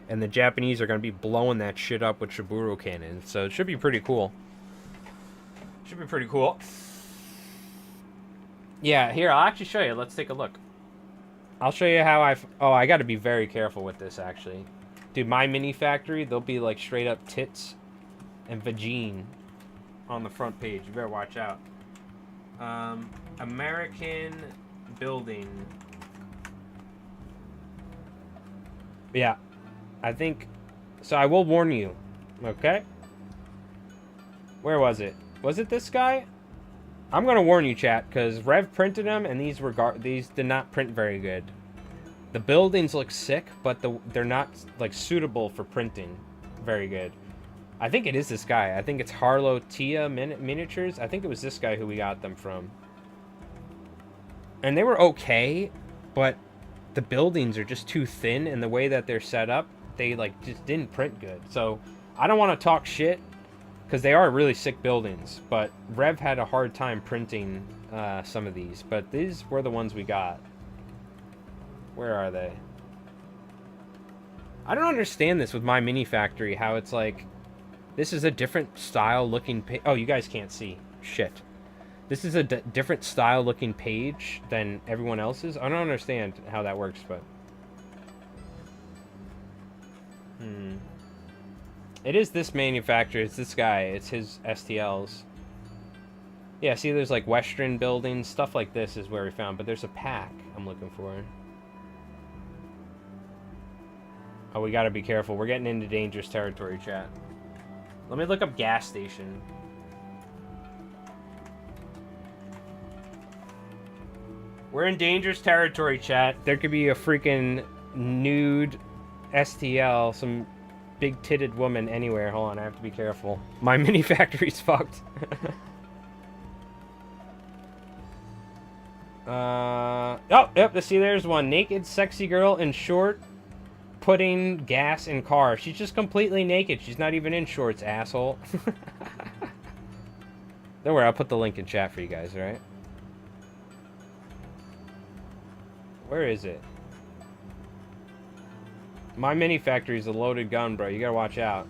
and the Japanese are going to be blowing that shit up with Shiburu cannons. So it should be pretty cool. Should be pretty cool. Yeah, here, I'll actually show you. Let's take a look. I'll show you how I got to be very careful with this, actually. Dude, my mini factory, they'll be like straight up tits and vagine on the front page. You better watch out. American building. Yeah, I think, so I will warn you, okay? Where was it? Was it this guy? I'm gonna warn you, chat, because Rev printed them, and these did not print very good. The buildings look sick, but they're not like suitable for printing very good. I think it is this guy. I think it's Harlow Tia Miniatures. I think it was this guy who we got them from. And they were okay, but the buildings are just too thin, and the way that they're set up, they like just didn't print good. So I don't want to talk shit, because they are really sick buildings, but Rev had a hard time printing some of these, but these were the ones we got. Where are they? I don't understand this with my mini factory, how it's like, this is a different style looking page. Oh, you guys can't see. Shit. This is a different style looking page than everyone else's. I don't understand how that works, but... It is this manufacturer. It's this guy. It's his STLs. Yeah, see, there's like Western buildings. Stuff like this is where we found. But there's a pack I'm looking for. Oh, we gotta be careful. We're getting into dangerous territory, chat. Let me look up gas station. We're in dangerous territory, chat. There could be a freaking nude STL, some big-titted woman anywhere. Hold on, I have to be careful. My mini factory's fucked. Oh, yep, see, there's one. Naked, sexy girl in short, putting gas in car. She's just completely naked. She's not even in shorts, asshole. Don't worry, I'll put the link in chat for you guys, alright? Where is it? My mini factory is a loaded gun, bro. You gotta watch out.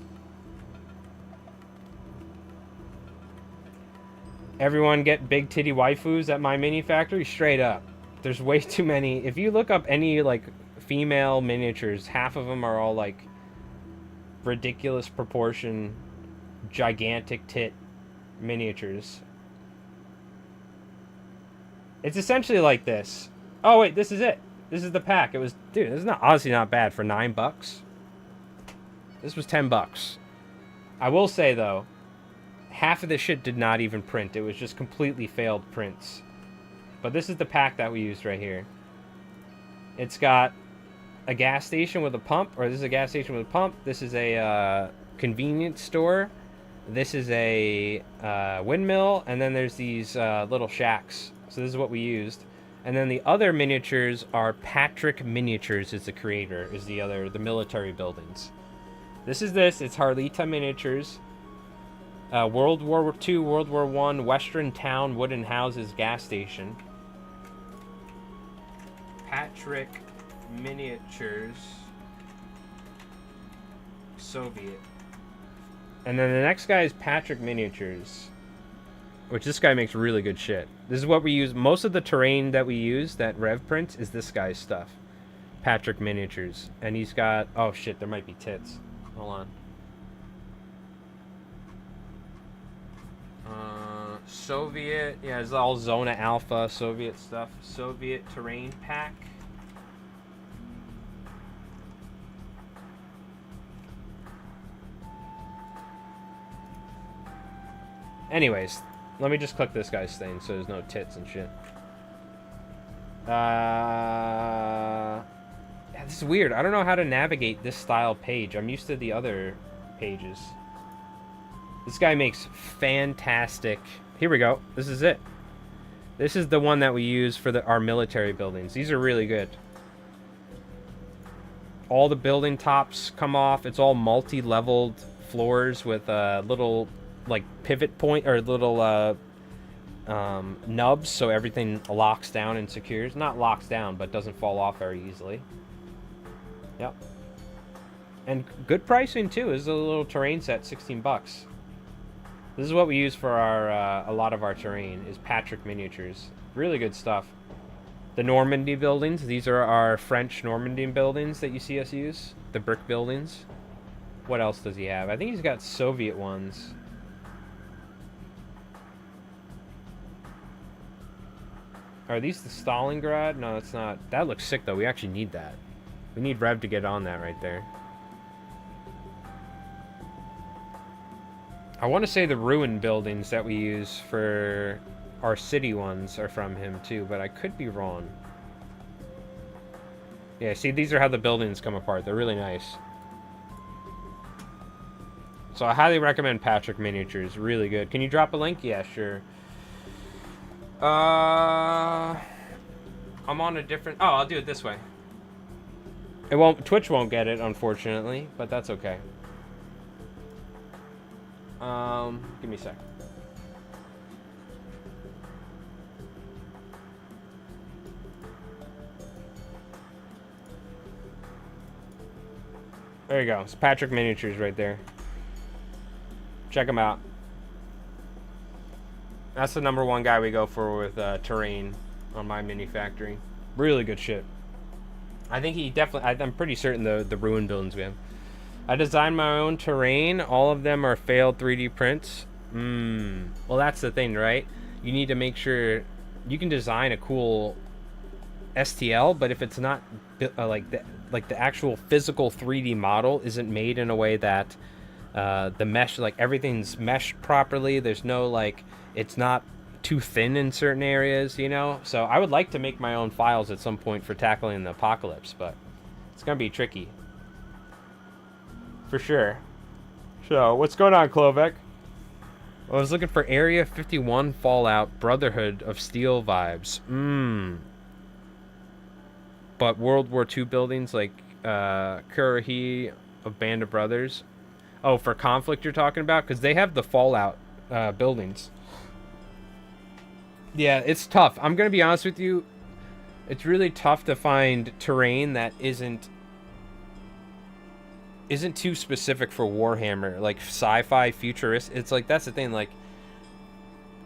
Everyone get big titty waifus at my mini factory? Straight up. There's way too many. If you look up any, like, female miniatures, half of them are all, like, ridiculous proportion, gigantic tit miniatures. It's essentially like this. Oh, wait, this is it. This is the pack. It was... Dude, this is not honestly not bad for $9. This was $10. I will say, though, half of this shit did not even print. It was just completely failed prints. But this is the pack that we used right here. It's got a gas station with a pump, or this is a gas station with a pump. This is a convenience store. This is a windmill, and then there's these little shacks. So this is what we used. And then the other miniatures are Patrick Miniatures is the creator, is the military buildings. This is this. It's Harlita Miniatures. World War II, World War I, Western Town, Wooden Houses, Gas Station. Patrick Miniatures, Soviet. And then the next guy is Patrick Miniatures, which this guy makes really good shit. This is what we use. Most of the terrain that we use that Rev prints is this guy's stuff. Patrick Miniatures. And he's got... Oh, shit, there might be tits. Hold on. Soviet. Yeah, it's all Zona Alpha, Soviet stuff. Soviet terrain pack. Anyways, let me just click this guy's thing so there's no tits and shit. Yeah, this is weird. I don't know how to navigate this style page. I'm used to the other pages. This guy makes fantastic... Here we go. This is it. This is the one that we use for our military buildings. These are really good. All the building tops come off. It's all multi-leveled floors with little... like pivot point or little nubs, so everything locks down and secures. Not locks down, but doesn't fall off very easily. Yep. And good pricing too. This is a little terrain set, $16. This is what we use for our a lot of our terrain is Patrick Miniatures. Really good stuff. The Normandy buildings. These are our French Normandy buildings that you see us use. The brick buildings. What else does he have? I think he's got Soviet ones. Are these the Stalingrad? No, it's not. That looks sick, though. We actually need that. We need Rev to get on that right there. I want to say the ruined buildings that we use for our city ones are from him, too, but I could be wrong. Yeah, see, these are how the buildings come apart. They're really nice. So I highly recommend Patrick Miniatures. Really good. Can you drop a link? Yeah, sure. I'm on a different... Oh, I'll do it this way. It won't... Twitch won't get it, unfortunately, but that's okay. Give me a sec. There you go. It's Patrick Miniatures right there. Check them out. That's the #1 guy we go for with terrain on my mini factory. Really good shit. I think he definitely... I'm pretty certain the ruined buildings we have. I designed my own terrain. All of them are failed 3D prints. Well, that's the thing, right? You need to make sure... You can design a cool STL, but if it's not like the actual physical 3D model isn't made in a way that the mesh, like everything's meshed properly. There's no like... It's not too thin in certain areas, you know? So I would like to make my own files at some point for tackling the apocalypse, but it's going to be tricky. For sure. So, what's going on, Klovek? I was looking for Area 51 Fallout Brotherhood of Steel vibes. But World War II buildings like Kurahi of Band of Brothers. Oh, for Konflikt you're talking about? Because they have the Fallout buildings. Yeah, it's tough. I'm going to be honest with you. It's really tough to find terrain that isn't too specific for Warhammer. Like sci-fi, futurist. It's like, that's the thing. Like,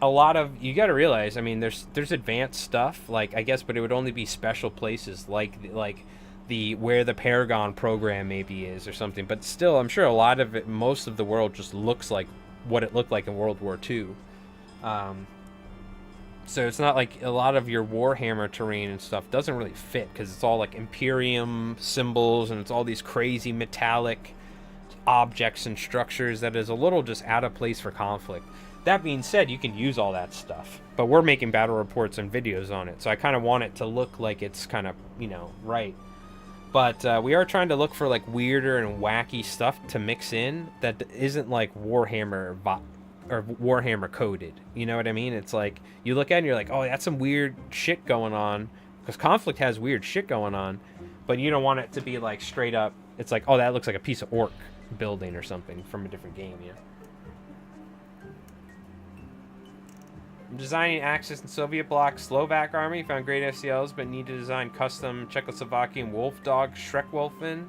a lot of, you got to realize, I mean, there's advanced stuff, like, I guess, but it would only be special places like the where the Paragon program maybe is or something. But still, I'm sure a lot of it, most of the world just looks like what it looked like in World War II. So it's not like a lot of your Warhammer terrain and stuff doesn't really fit because it's all like Imperium symbols and it's all these crazy metallic objects and structures that is a little just out of place for Conflict. That being said, you can use all that stuff, but we're making battle reports and videos on it, so I kind of want it to look like it's kind of, right. But we are trying to look for like weirder and wacky stuff to mix in that isn't like Warhammer or Warhammer coded. You know what I mean? It's like you look at it and you're like, oh, that's some weird shit going on, because Conflict has weird shit going on, but you don't want it to be like straight up. It's like, oh, that looks like a piece of orc building or something from a different game. Yeah. I'm designing Axis and Soviet bloc Slovak army. Found great SCLs, but need to design custom Czechoslovakian wolf dog Schreckwolfen.